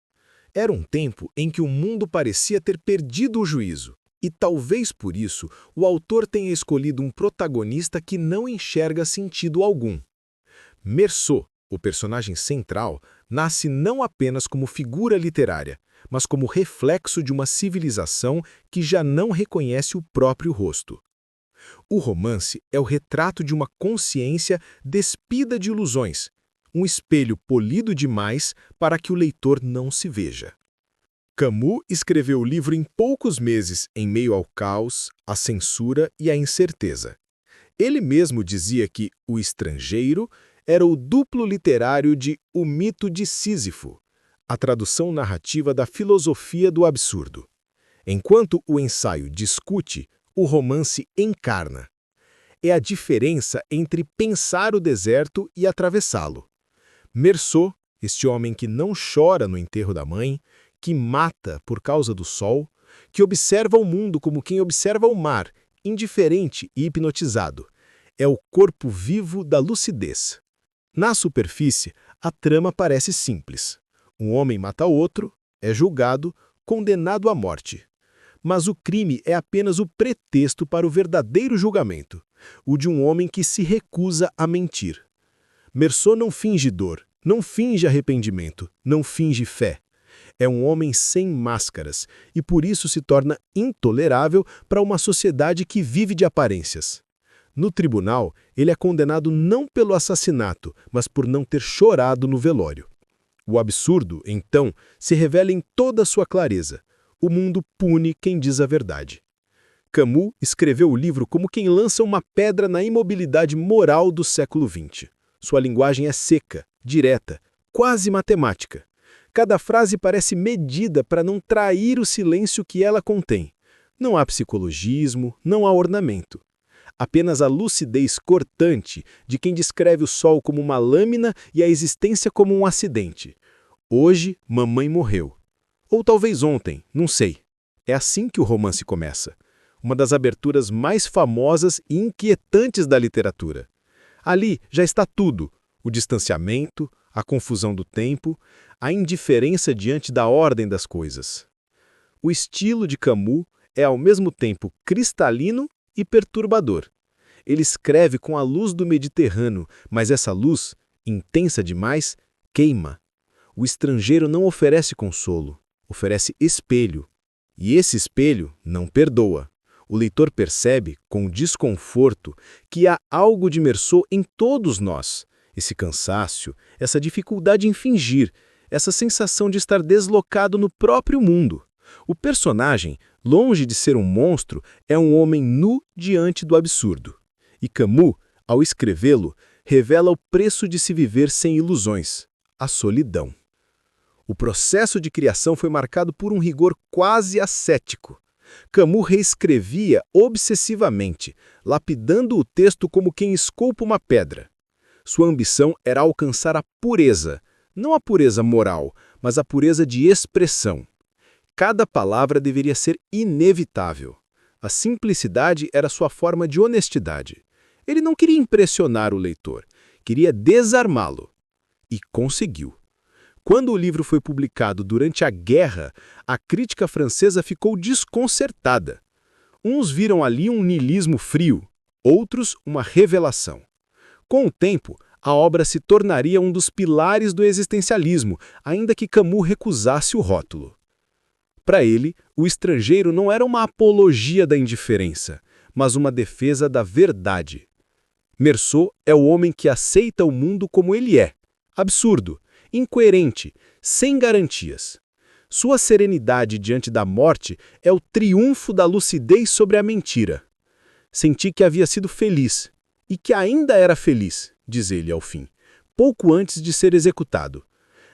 Era um tempo em que o mundo parecia ter perdido o juízo, e talvez por isso o autor tenha escolhido um protagonista que não enxerga sentido algum. Meursault, o personagem central, nasce não apenas como figura literária, mas como reflexo de uma civilização que já não reconhece o próprio rosto. O romance é o retrato de uma consciência despida de ilusões, um espelho polido demais para que o leitor não se veja. Camus escreveu o livro em poucos meses, em meio ao caos, à censura e à incerteza. Ele mesmo dizia que O Estrangeiro era o duplo literário de O Mito de Sísifo, a tradução narrativa da filosofia do absurdo. Enquanto o ensaio discute, o romance encarna. É a diferença entre pensar o deserto e atravessá-lo. Meursault, este homem que não chora no enterro da mãe, que mata por causa do sol, que observa o mundo como quem observa o mar, indiferente e hipnotizado. É o corpo vivo da lucidez. Na superfície, a trama parece simples. Um homem mata outro, é julgado, condenado à morte. Mas o crime é apenas o pretexto para o verdadeiro julgamento, o de um homem que se recusa a mentir. Meursault não finge dor, não finge arrependimento, não finge fé. É um homem sem máscaras e por isso se torna intolerável para uma sociedade que vive de aparências. No tribunal, ele é condenado não pelo assassinato, mas por não ter chorado no velório. O absurdo, então, se revela em toda a sua clareza. O mundo pune quem diz a verdade. Camus escreveu o livro como quem lança uma pedra na imobilidade moral do século XX. Sua linguagem é seca, direta, quase matemática. Cada frase parece medida para não trair o silêncio que ela contém. Não há psicologismo, não há ornamento. Apenas a lucidez cortante de quem descreve o sol como uma lâmina e a existência como um acidente. Hoje, mamãe morreu. Ou talvez ontem, não sei. É assim que o romance começa. Uma das aberturas mais famosas e inquietantes da literatura. Ali já está tudo: o distanciamento, a confusão do tempo, a indiferença diante da ordem das coisas. O estilo de Camus é ao mesmo tempo cristalino e perturbador. Ele escreve com a luz do Mediterrâneo, mas essa luz, intensa demais, queima. O Estrangeiro não oferece consolo, oferece espelho. E esse espelho não perdoa. O leitor percebe, com desconforto, que há algo de Meursault em todos nós. Esse cansaço, essa dificuldade em fingir, essa sensação de estar deslocado no próprio mundo. O personagem, longe de ser um monstro, é um homem nu diante do absurdo. E Camus, ao escrevê-lo, revela o preço de se viver sem ilusões: a solidão. O processo de criação foi marcado por um rigor quase ascético. Camus reescrevia obsessivamente, lapidando o texto como quem esculpa uma pedra. Sua ambição era alcançar a pureza, não a pureza moral, mas a pureza de expressão. Cada palavra deveria ser inevitável. A simplicidade era sua forma de honestidade. Ele não queria impressionar o leitor, queria desarmá-lo. E conseguiu. Quando o livro foi publicado durante a guerra, a crítica francesa ficou desconcertada. Uns viram ali um niilismo frio, outros uma revelação. Com o tempo, a obra se tornaria um dos pilares do existencialismo, ainda que Camus recusasse o rótulo. Para ele, O Estrangeiro não era uma apologia da indiferença, mas uma defesa da verdade. Meursault é o homem que aceita o mundo como ele é, absurdo, incoerente, sem garantias. Sua serenidade diante da morte é o triunfo da lucidez sobre a mentira. Senti que havia sido feliz, e que ainda era feliz, diz ele ao fim, pouco antes de ser executado.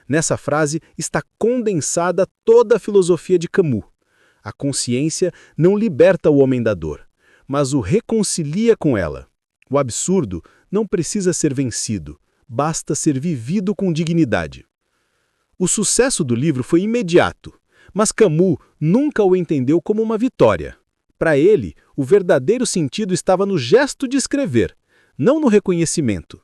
Nessa frase está condensada toda a filosofia de Camus. A consciência não liberta o homem da dor, mas o reconcilia com ela. O absurdo não precisa ser vencido, basta ser vivido com dignidade. O sucesso do livro foi imediato, mas Camus nunca o entendeu como uma vitória. Para ele, o verdadeiro sentido estava no gesto de escrever, não no reconhecimento.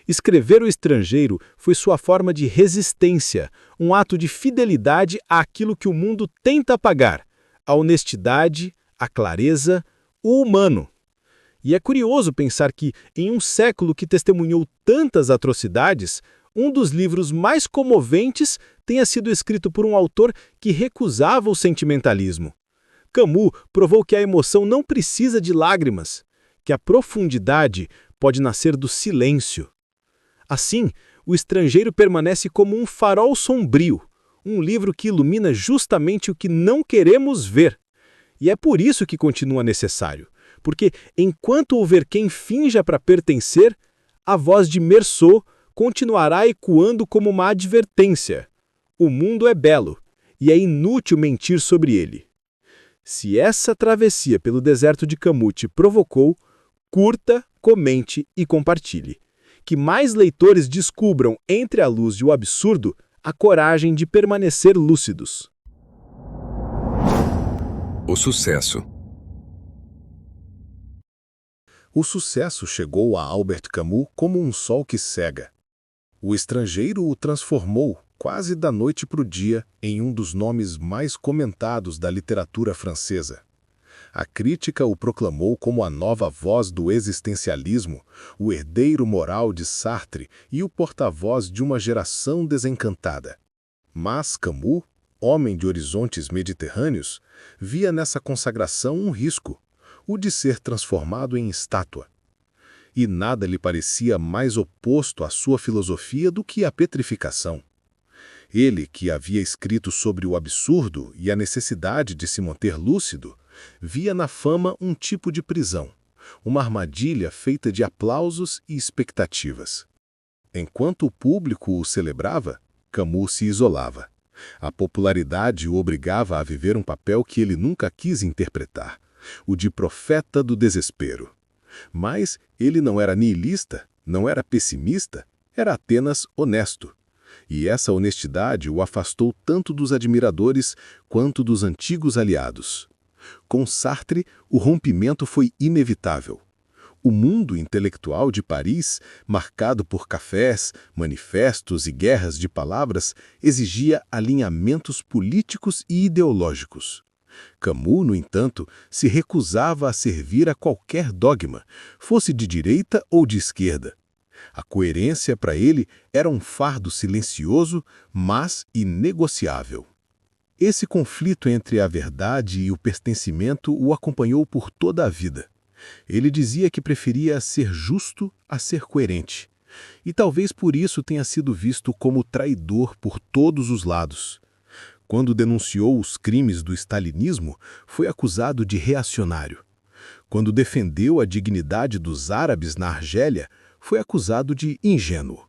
Escrever O Estrangeiro foi sua forma de resistência, um ato de fidelidade àquilo que o mundo tenta apagar, a honestidade, a clareza, o humano. E é curioso pensar que, em um século que testemunhou tantas atrocidades, um dos livros mais comoventes tenha sido escrito por um autor que recusava o sentimentalismo. Camus provou que a emoção não precisa de lágrimas, que a profundidade pode nascer do silêncio. Assim, O Estrangeiro permanece como um farol sombrio, um livro que ilumina justamente o que não queremos ver. E é por isso que continua necessário, porque enquanto houver quem finja para pertencer, a voz de Meursault continuará ecoando como uma advertência. O mundo é belo, e é inútil mentir sobre ele. Se essa travessia pelo deserto de Camus te provocou, curta, comente e compartilhe. Que mais leitores descubram, entre a luz e o absurdo, a coragem de permanecer lúcidos. O sucesso. O sucesso chegou a Albert Camus como um sol que cega. O Estrangeiro o transformou, quase da noite para o dia, em um dos nomes mais comentados da literatura francesa. A crítica o proclamou como a nova voz do existencialismo, o herdeiro moral de Sartre e o porta-voz de uma geração desencantada. Mas Camus, homem de horizontes mediterrâneos, via nessa consagração um risco, o de ser transformado em estátua. E nada lhe parecia mais oposto à sua filosofia do que a petrificação. Ele, que havia escrito sobre o absurdo e a necessidade de se manter lúcido, via na fama um tipo de prisão, uma armadilha feita de aplausos e expectativas. Enquanto o público o celebrava, Camus se isolava. A popularidade o obrigava a viver um papel que ele nunca quis interpretar, o de profeta do desespero. Mas ele não era nihilista, não era pessimista, era apenas honesto. E essa honestidade o afastou tanto dos admiradores quanto dos antigos aliados. Com Sartre, o rompimento foi inevitável. O mundo intelectual de Paris, marcado por cafés, manifestos e guerras de palavras, exigia alinhamentos políticos e ideológicos. Camus, no entanto, se recusava a servir a qualquer dogma, fosse de direita ou de esquerda. A coerência para ele era um fardo silencioso, mas inegociável. Esse conflito entre a verdade e o pertencimento o acompanhou por toda a vida. Ele dizia que preferia ser justo a ser coerente, e talvez por isso tenha sido visto como traidor por todos os lados. Quando denunciou os crimes do stalinismo, foi acusado de reacionário. Quando defendeu a dignidade dos árabes na Argélia, foi acusado de ingênuo.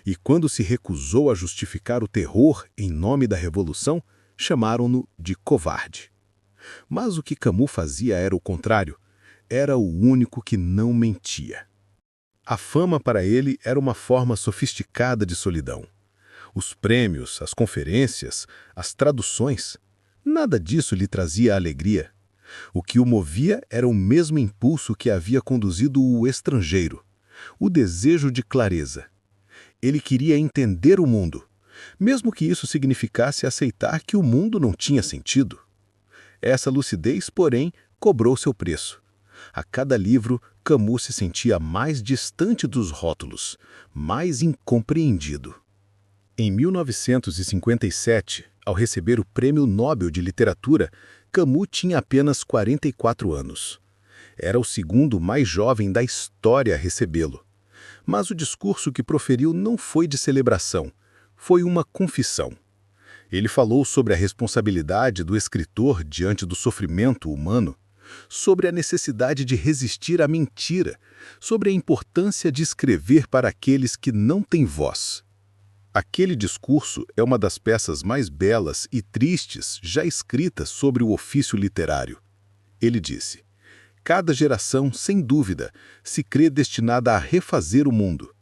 E quando se recusou a justificar o terror em nome da revolução, chamaram-no de covarde. Mas o que Camus fazia era o contrário. Era o único que não mentia. A fama para ele era uma forma sofisticada de solidão. Os prêmios, as conferências, as traduções, nada disso lhe trazia alegria. O que o movia era o mesmo impulso que havia conduzido o Estrangeiro, o desejo de clareza. Ele queria entender o mundo, mesmo que isso significasse aceitar que o mundo não tinha sentido. Essa lucidez, porém, cobrou seu preço. A cada livro, Camus se sentia mais distante dos rótulos, mais incompreendido. Em 1957, ao receber o Prêmio Nobel de Literatura, Camus tinha apenas 44 anos. Era o segundo mais jovem da história a recebê-lo. Mas o discurso que proferiu não foi de celebração, foi uma confissão. Ele falou sobre a responsabilidade do escritor diante do sofrimento humano, sobre a necessidade de resistir à mentira, sobre a importância de escrever para aqueles que não têm voz. Aquele discurso é uma das peças mais belas e tristes já escritas sobre o ofício literário. Ele disse: cada geração, sem dúvida, se crê destinada a refazer o mundo.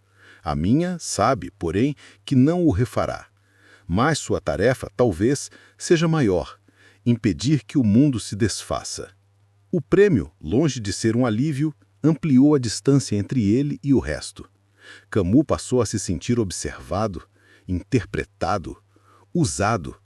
A minha sabe, porém, que não o refará. Mas sua tarefa, talvez, seja maior: impedir que o mundo se desfaça. O prêmio, longe de ser um alívio, ampliou a distância entre ele e o resto. Camus passou a se sentir observado, interpretado, usado.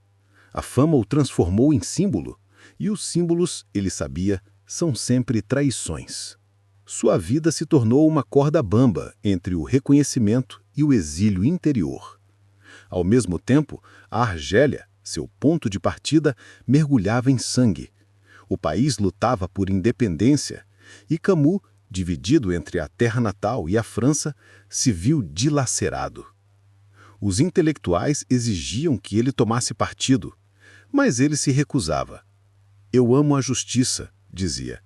A fama o transformou em símbolo, e os símbolos, ele sabia, são sempre traições. Sua vida se tornou uma corda bamba entre o reconhecimento e o exílio interior. Ao mesmo tempo, a Argélia, seu ponto de partida, mergulhava em sangue. O país lutava por independência, e Camus, dividido entre a terra natal e a França, se viu dilacerado. Os intelectuais exigiam que ele tomasse partido, mas ele se recusava. Eu amo a justiça, dizia,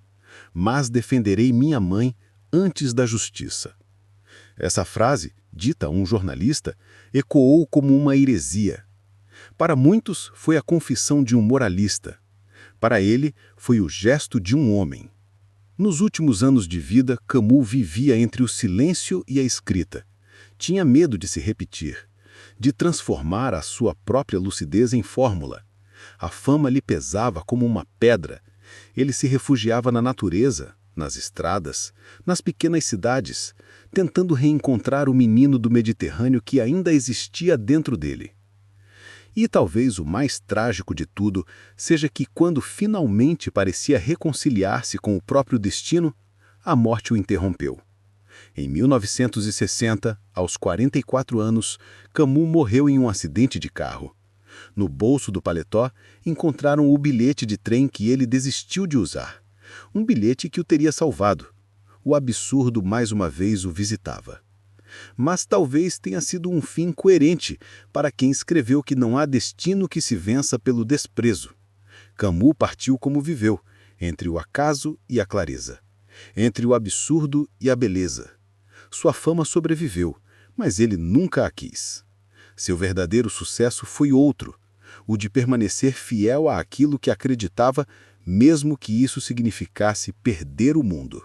mas defenderei minha mãe antes da justiça. Essa frase, dita a um jornalista, ecoou como uma heresia. Para muitos, foi a confissão de um moralista. Para ele, foi o gesto de um homem. Nos últimos anos de vida, Camus vivia entre o silêncio e a escrita. Tinha medo de se repetir, de transformar a sua própria lucidez em fórmula. A fama lhe pesava como uma pedra. Ele se refugiava na natureza, nas estradas, nas pequenas cidades, tentando reencontrar o menino do Mediterrâneo que ainda existia dentro dele. E talvez o mais trágico de tudo seja que, quando finalmente parecia reconciliar-se com o próprio destino, a morte o interrompeu. Em 1960, aos 44 anos, Camus morreu em um acidente de carro. No bolso do paletó, encontraram o bilhete de trem que ele desistiu de usar. Um bilhete que o teria salvado. O absurdo mais uma vez o visitava. Mas talvez tenha sido um fim coerente para quem escreveu que não há destino que se vença pelo desprezo. Camus partiu como viveu, entre o acaso e a clareza, entre o absurdo e a beleza. Sua fama sobreviveu, mas ele nunca a quis. Seu verdadeiro sucesso foi outro, o de permanecer fiel àquilo que acreditava, mesmo que isso significasse perder o mundo.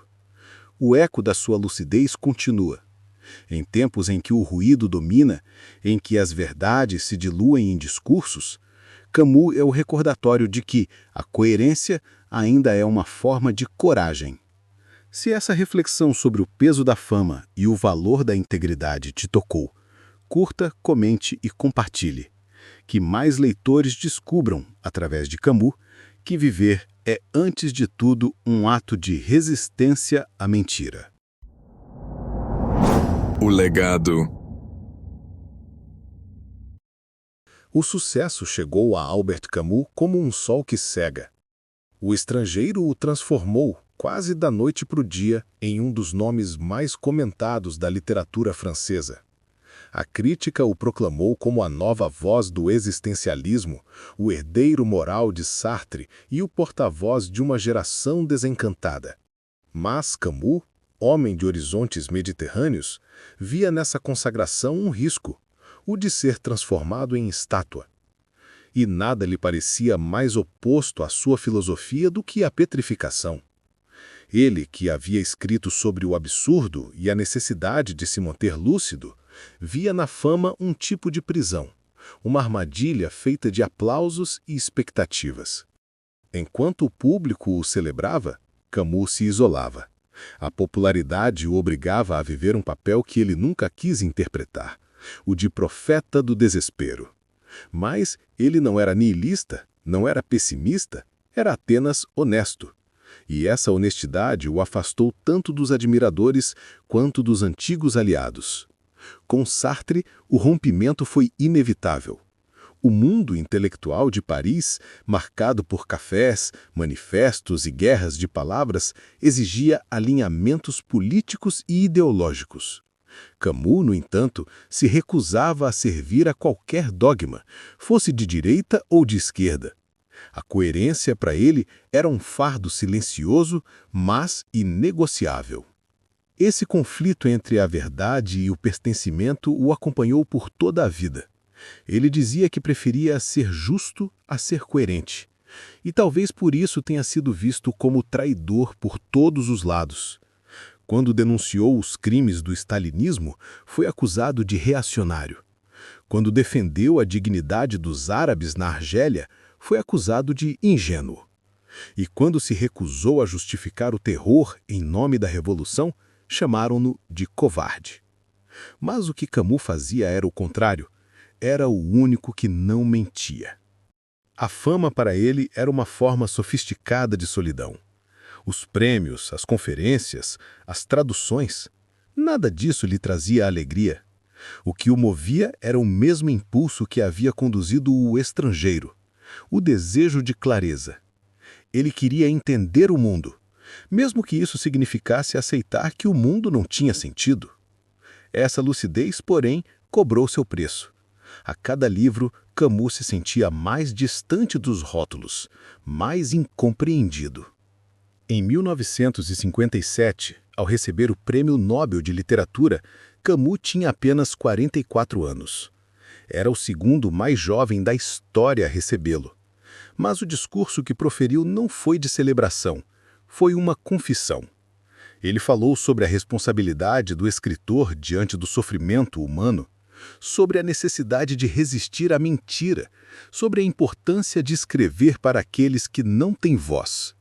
O eco da sua lucidez continua. Em tempos em que o ruído domina, em que as verdades se diluem em discursos, Camus é o recordatório de que a coerência ainda é uma forma de coragem. Se essa reflexão sobre o peso da fama e o valor da integridade te tocou, curta, comente e compartilhe. Que mais leitores descubram, através de Camus, que viver é, antes de tudo, um ato de resistência à mentira. O legado. O sucesso chegou a Albert Camus como um sol que cega. O estrangeiro o transformou, quase da noite para o dia, em um dos nomes mais comentados da literatura francesa. A crítica o proclamou como a nova voz do existencialismo, o herdeiro moral de Sartre e o porta-voz de uma geração desencantada. Mas Camus, homem de horizontes mediterrâneos, via nessa consagração um risco, o de ser transformado em estátua. E nada lhe parecia mais oposto à sua filosofia do que a petrificação. Ele, que havia escrito sobre o absurdo e a necessidade de se manter lúcido, via na fama um tipo de prisão, uma armadilha feita de aplausos e expectativas. Enquanto o público o celebrava, Camus se isolava. A popularidade o obrigava a viver um papel que ele nunca quis interpretar, o de profeta do desespero. Mas ele não era nihilista, não era pessimista, era apenas honesto. E essa honestidade o afastou tanto dos admiradores quanto dos antigos aliados. Com Sartre, o rompimento foi inevitável. O mundo intelectual de Paris, marcado por cafés, manifestos e guerras de palavras, exigia alinhamentos políticos e ideológicos. Camus, no entanto, se recusava a servir a qualquer dogma, fosse de direita ou de esquerda. A coerência para ele era um fardo silencioso, mas inegociável. Esse conflito entre a verdade e o pertencimento o acompanhou por toda a vida. Ele dizia que preferia ser justo a ser coerente. E talvez por isso tenha sido visto como traidor por todos os lados. Quando denunciou os crimes do stalinismo, foi acusado de reacionário. Quando defendeu a dignidade dos árabes na Argélia, foi acusado de ingênuo. E quando se recusou a justificar o terror em nome da revolução, chamaram-no de covarde. Mas o que Camus fazia era o contrário. Era o único que não mentia. A fama para ele era uma forma sofisticada de solidão. Os prêmios, as conferências, as traduções, nada disso lhe trazia alegria. O que o movia era o mesmo impulso que havia conduzido o estrangeiro, o desejo de clareza. Ele queria entender o mundo, mesmo que isso significasse aceitar que o mundo não tinha sentido. Essa lucidez, porém, cobrou seu preço. A cada livro, Camus se sentia mais distante dos rótulos, mais incompreendido. Em 1957, ao receber o Prêmio Nobel de Literatura, Camus tinha apenas 44 anos. Era o segundo mais jovem da história a recebê-lo. Mas o discurso que proferiu não foi de celebração, foi uma confissão. Ele falou sobre a responsabilidade do escritor diante do sofrimento humano, sobre a necessidade de resistir à mentira, sobre a importância de escrever para aqueles que não têm voz.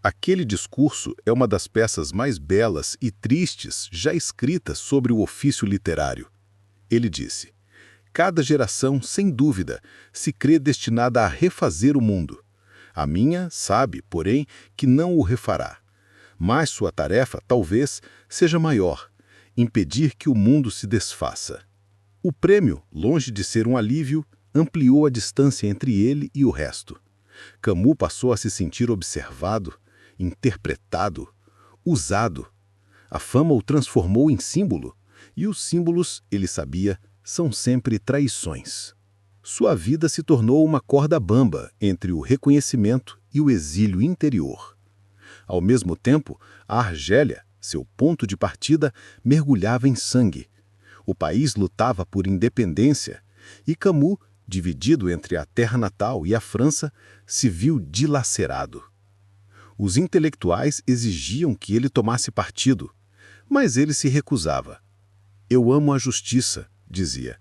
Aquele discurso é uma das peças mais belas e tristes já escritas sobre o ofício literário. Ele disse: cada geração, sem dúvida, se crê destinada a refazer o mundo. A minha sabe, porém, que não o refará. Mas sua tarefa, talvez, seja maior: impedir que o mundo se desfaça. O prêmio, longe de ser um alívio, ampliou a distância entre ele e o resto. Camus passou a se sentir observado, interpretado, usado. A fama o transformou em símbolo, e os símbolos, ele sabia, são sempre traições. Sua vida se tornou uma corda bamba entre o reconhecimento e o exílio interior. Ao mesmo tempo, a Argélia, seu ponto de partida, mergulhava em sangue. O país lutava por independência, e Camus, dividido entre a terra natal e a França, se viu dilacerado. Os intelectuais exigiam que ele tomasse partido, mas ele se recusava. Eu amo a justiça, dizia,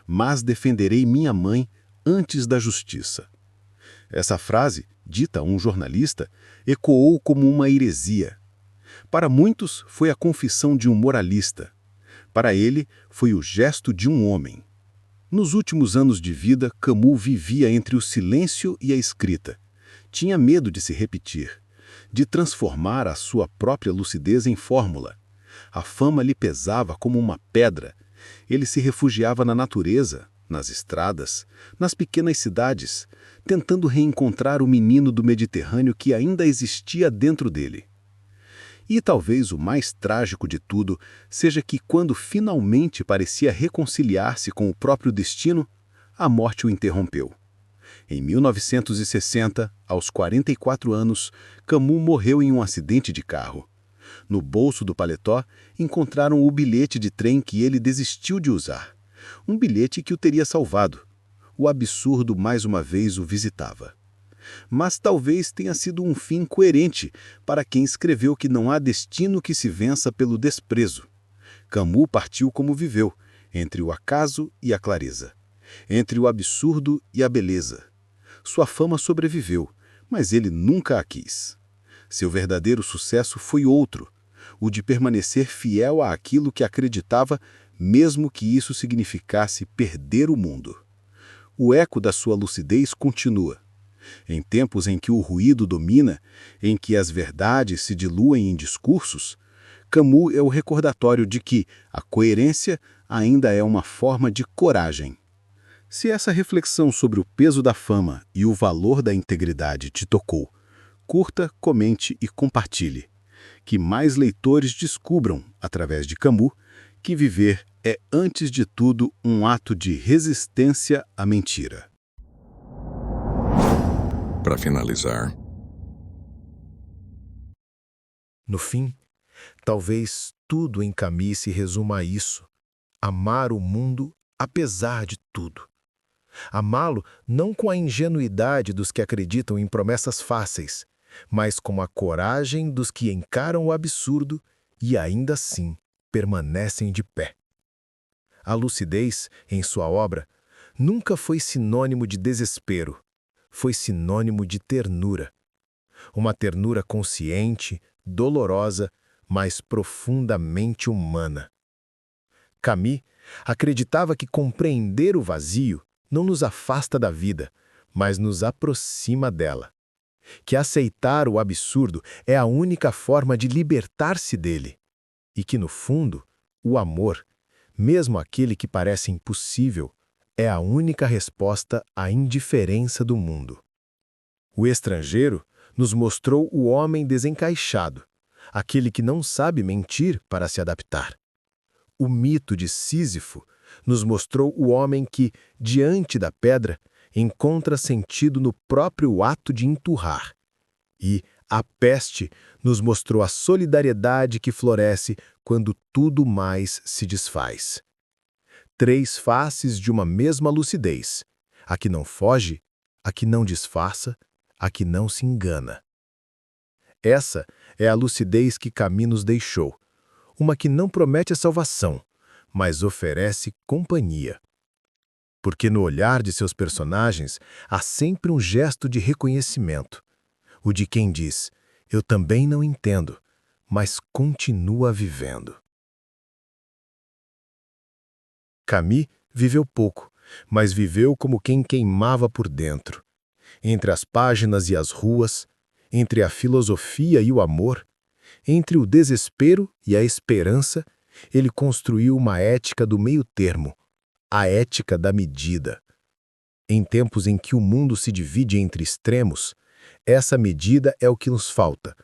mas defenderei minha mãe antes da justiça. Essa frase, dita a um jornalista, ecoou como uma heresia. Para muitos, foi a confissão de um moralista. Para ele, foi o gesto de um homem. Nos últimos anos de vida, Camus vivia entre o silêncio e a escrita. Tinha medo de se repetir, de transformar a sua própria lucidez em fórmula. A fama lhe pesava como uma pedra. Ele se refugiava na natureza, nas estradas, nas pequenas cidades, tentando reencontrar o menino do Mediterrâneo que ainda existia dentro dele. E talvez o mais trágico de tudo seja que, quando finalmente parecia reconciliar-se com o próprio destino, a morte o interrompeu. Em 1960, aos 44 anos, Camus morreu em um acidente de carro. No bolso do paletó, encontraram o bilhete de trem que ele desistiu de usar. Um bilhete que o teria salvado. O absurdo mais uma vez o visitava. Mas talvez tenha sido um fim coerente para quem escreveu que não há destino que se vença pelo desprezo. Camus partiu como viveu, entre o acaso e a clareza, entre o absurdo e a beleza. Sua fama sobreviveu, mas ele nunca a quis. Seu verdadeiro sucesso foi outro, o de permanecer fiel àquilo que acreditava, mesmo que isso significasse perder o mundo. O eco da sua lucidez continua. Em tempos em que o ruído domina, em que as verdades se diluem em discursos, Camus é o recordatório de que a coerência ainda é uma forma de coragem. Se essa reflexão sobre o peso da fama e o valor da integridade te tocou, curta, comente e compartilhe. Que mais leitores descubram, através de Camus, que viver é, antes de tudo, um ato de resistência à mentira. Para finalizar, No fim, talvez tudo em Camus se resuma a isso: amar o mundo apesar de tudo. Amá-lo não com a ingenuidade dos que acreditam em promessas fáceis, mas com a coragem dos que encaram o absurdo e ainda assim permanecem de pé. A lucidez, em sua obra, nunca foi sinônimo de desespero, foi sinônimo de ternura. Uma ternura consciente, dolorosa, mas profundamente humana. Camus acreditava que compreender o vazio não nos afasta da vida, mas nos aproxima dela. Que aceitar o absurdo é a única forma de libertar-se dele. E que, no fundo, o amor, mesmo aquele que parece impossível, é a única resposta à indiferença do mundo. O Estrangeiro nos mostrou o homem desencaixado, aquele que não sabe mentir para se adaptar. O mito de Sísifo nos mostrou o homem que, diante da pedra, encontra sentido no próprio ato de enturrar. E a Peste nos mostrou a solidariedade que floresce quando tudo mais se desfaz. Três faces de uma mesma lucidez: a que não foge, a que não disfarça, a que não se engana. Essa é a lucidez que Camus nos deixou, uma que não promete a salvação, mas oferece companhia. Porque no olhar de seus personagens há sempre um gesto de reconhecimento, o de quem diz: eu também não entendo, mas continua vivendo. Camus viveu pouco, mas viveu como quem queimava por dentro. Entre as páginas e as ruas, entre a filosofia e o amor, entre o desespero e a esperança, ele construiu uma ética do meio-termo, a ética da medida. Em tempos em que o mundo se divide entre extremos, essa medida é o que nos falta,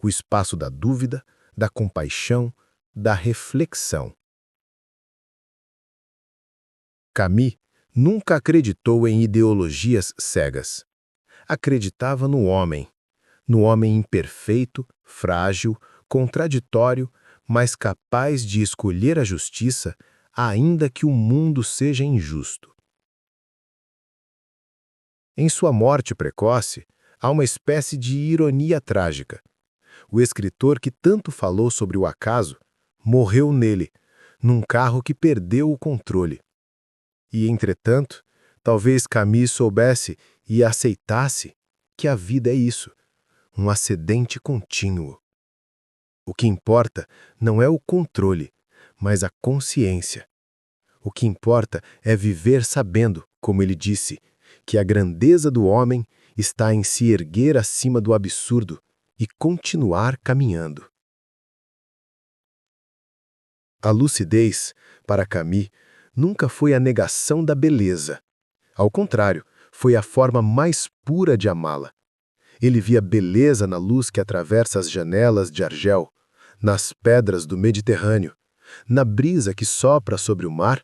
o espaço da dúvida, da compaixão, da reflexão. Camus nunca acreditou em ideologias cegas. Acreditava no homem imperfeito, frágil, contraditório, mas capaz de escolher a justiça, ainda que o mundo seja injusto. Em sua morte precoce, há uma espécie de ironia trágica. O escritor que tanto falou sobre o acaso morreu nele, num carro que perdeu o controle. E, entretanto, talvez Camus soubesse e aceitasse que a vida é isso, um acidente contínuo. O que importa não é o controle, mas a consciência. O que importa é viver sabendo, como ele disse, que a grandeza do homem está em se erguer acima do absurdo e continuar caminhando. A lucidez, para Camus, nunca foi a negação da beleza. Ao contrário, foi a forma mais pura de amá-la. Ele via beleza na luz que atravessa as janelas de Argel, nas pedras do Mediterrâneo, na brisa que sopra sobre o mar,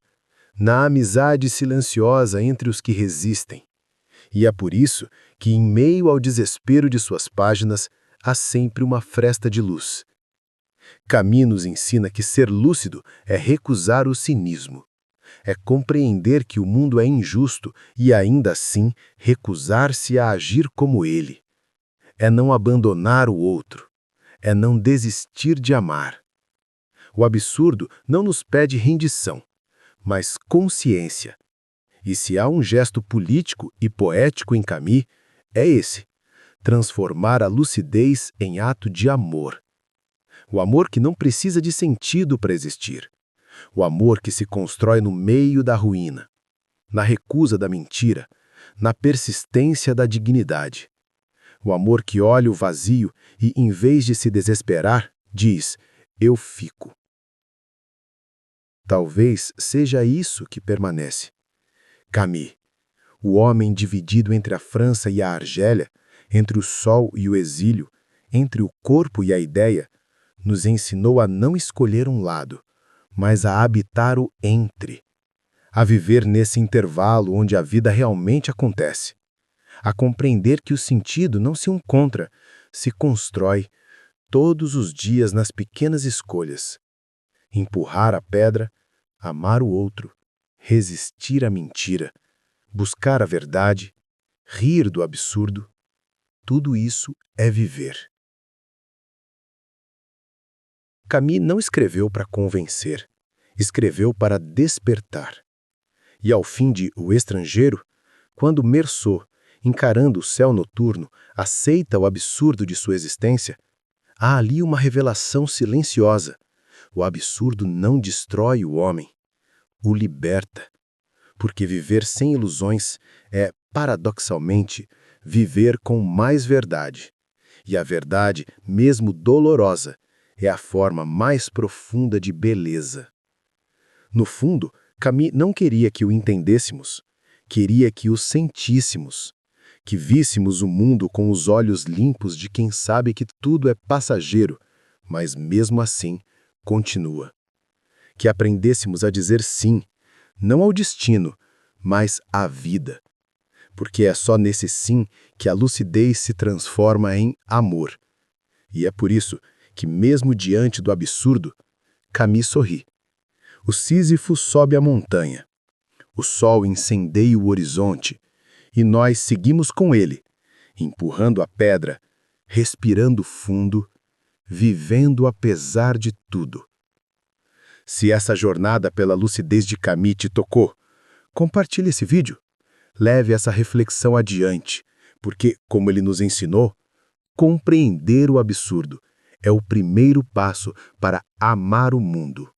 na amizade silenciosa entre os que resistem. E é por isso que, em meio ao desespero de suas páginas, há sempre uma fresta de luz. Camus nos ensina que ser lúcido é recusar o cinismo. É compreender que o mundo é injusto e, ainda assim, recusar-se a agir como ele. É não abandonar o outro. É não desistir de amar. O absurdo não nos pede rendição, mas consciência. E se há um gesto político e poético em Camus, é esse: transformar a lucidez em ato de amor. O amor que não precisa de sentido para existir. O amor que se constrói no meio da ruína, na recusa da mentira, na persistência da dignidade. O amor que olha o vazio e, em vez de se desesperar, diz: eu fico. Talvez seja isso que permanece. Camus, o homem dividido entre a França e a Argélia, entre o sol e o exílio, entre o corpo e a ideia, nos ensinou a não escolher um lado, mas a habitar o entre, a viver nesse intervalo onde a vida realmente acontece, a compreender que o sentido não se encontra, se constrói todos os dias nas pequenas escolhas. Empurrar a pedra, amar o outro, resistir à mentira, buscar a verdade, rir do absurdo, tudo isso é viver. Camus não escreveu para convencer, escreveu para despertar. E ao fim de O Estrangeiro, quando Meursault, encarando o céu noturno, aceita o absurdo de sua existência, há ali uma revelação silenciosa. O absurdo não destrói o homem, o liberta. Porque viver sem ilusões é, paradoxalmente, viver com mais verdade. E a verdade, mesmo dolorosa, é a forma mais profunda de beleza. No fundo, Camus não queria que o entendêssemos, queria que o sentíssemos, que víssemos o mundo com os olhos limpos de quem sabe que tudo é passageiro, mas mesmo assim continua. Que aprendêssemos a dizer sim, não ao destino, mas à vida. Porque é só nesse sim que a lucidez se transforma em amor. E é por isso que, mesmo diante do absurdo, Camus sorri. O Sísifo sobe a montanha. O sol incendeia o horizonte, e nós seguimos com ele, empurrando a pedra, respirando fundo, vivendo apesar de tudo. Se essa jornada pela lucidez de Camus te tocou, compartilhe esse vídeo. Leve essa reflexão adiante, porque, como ele nos ensinou, compreender o absurdo é o primeiro passo para amar o mundo.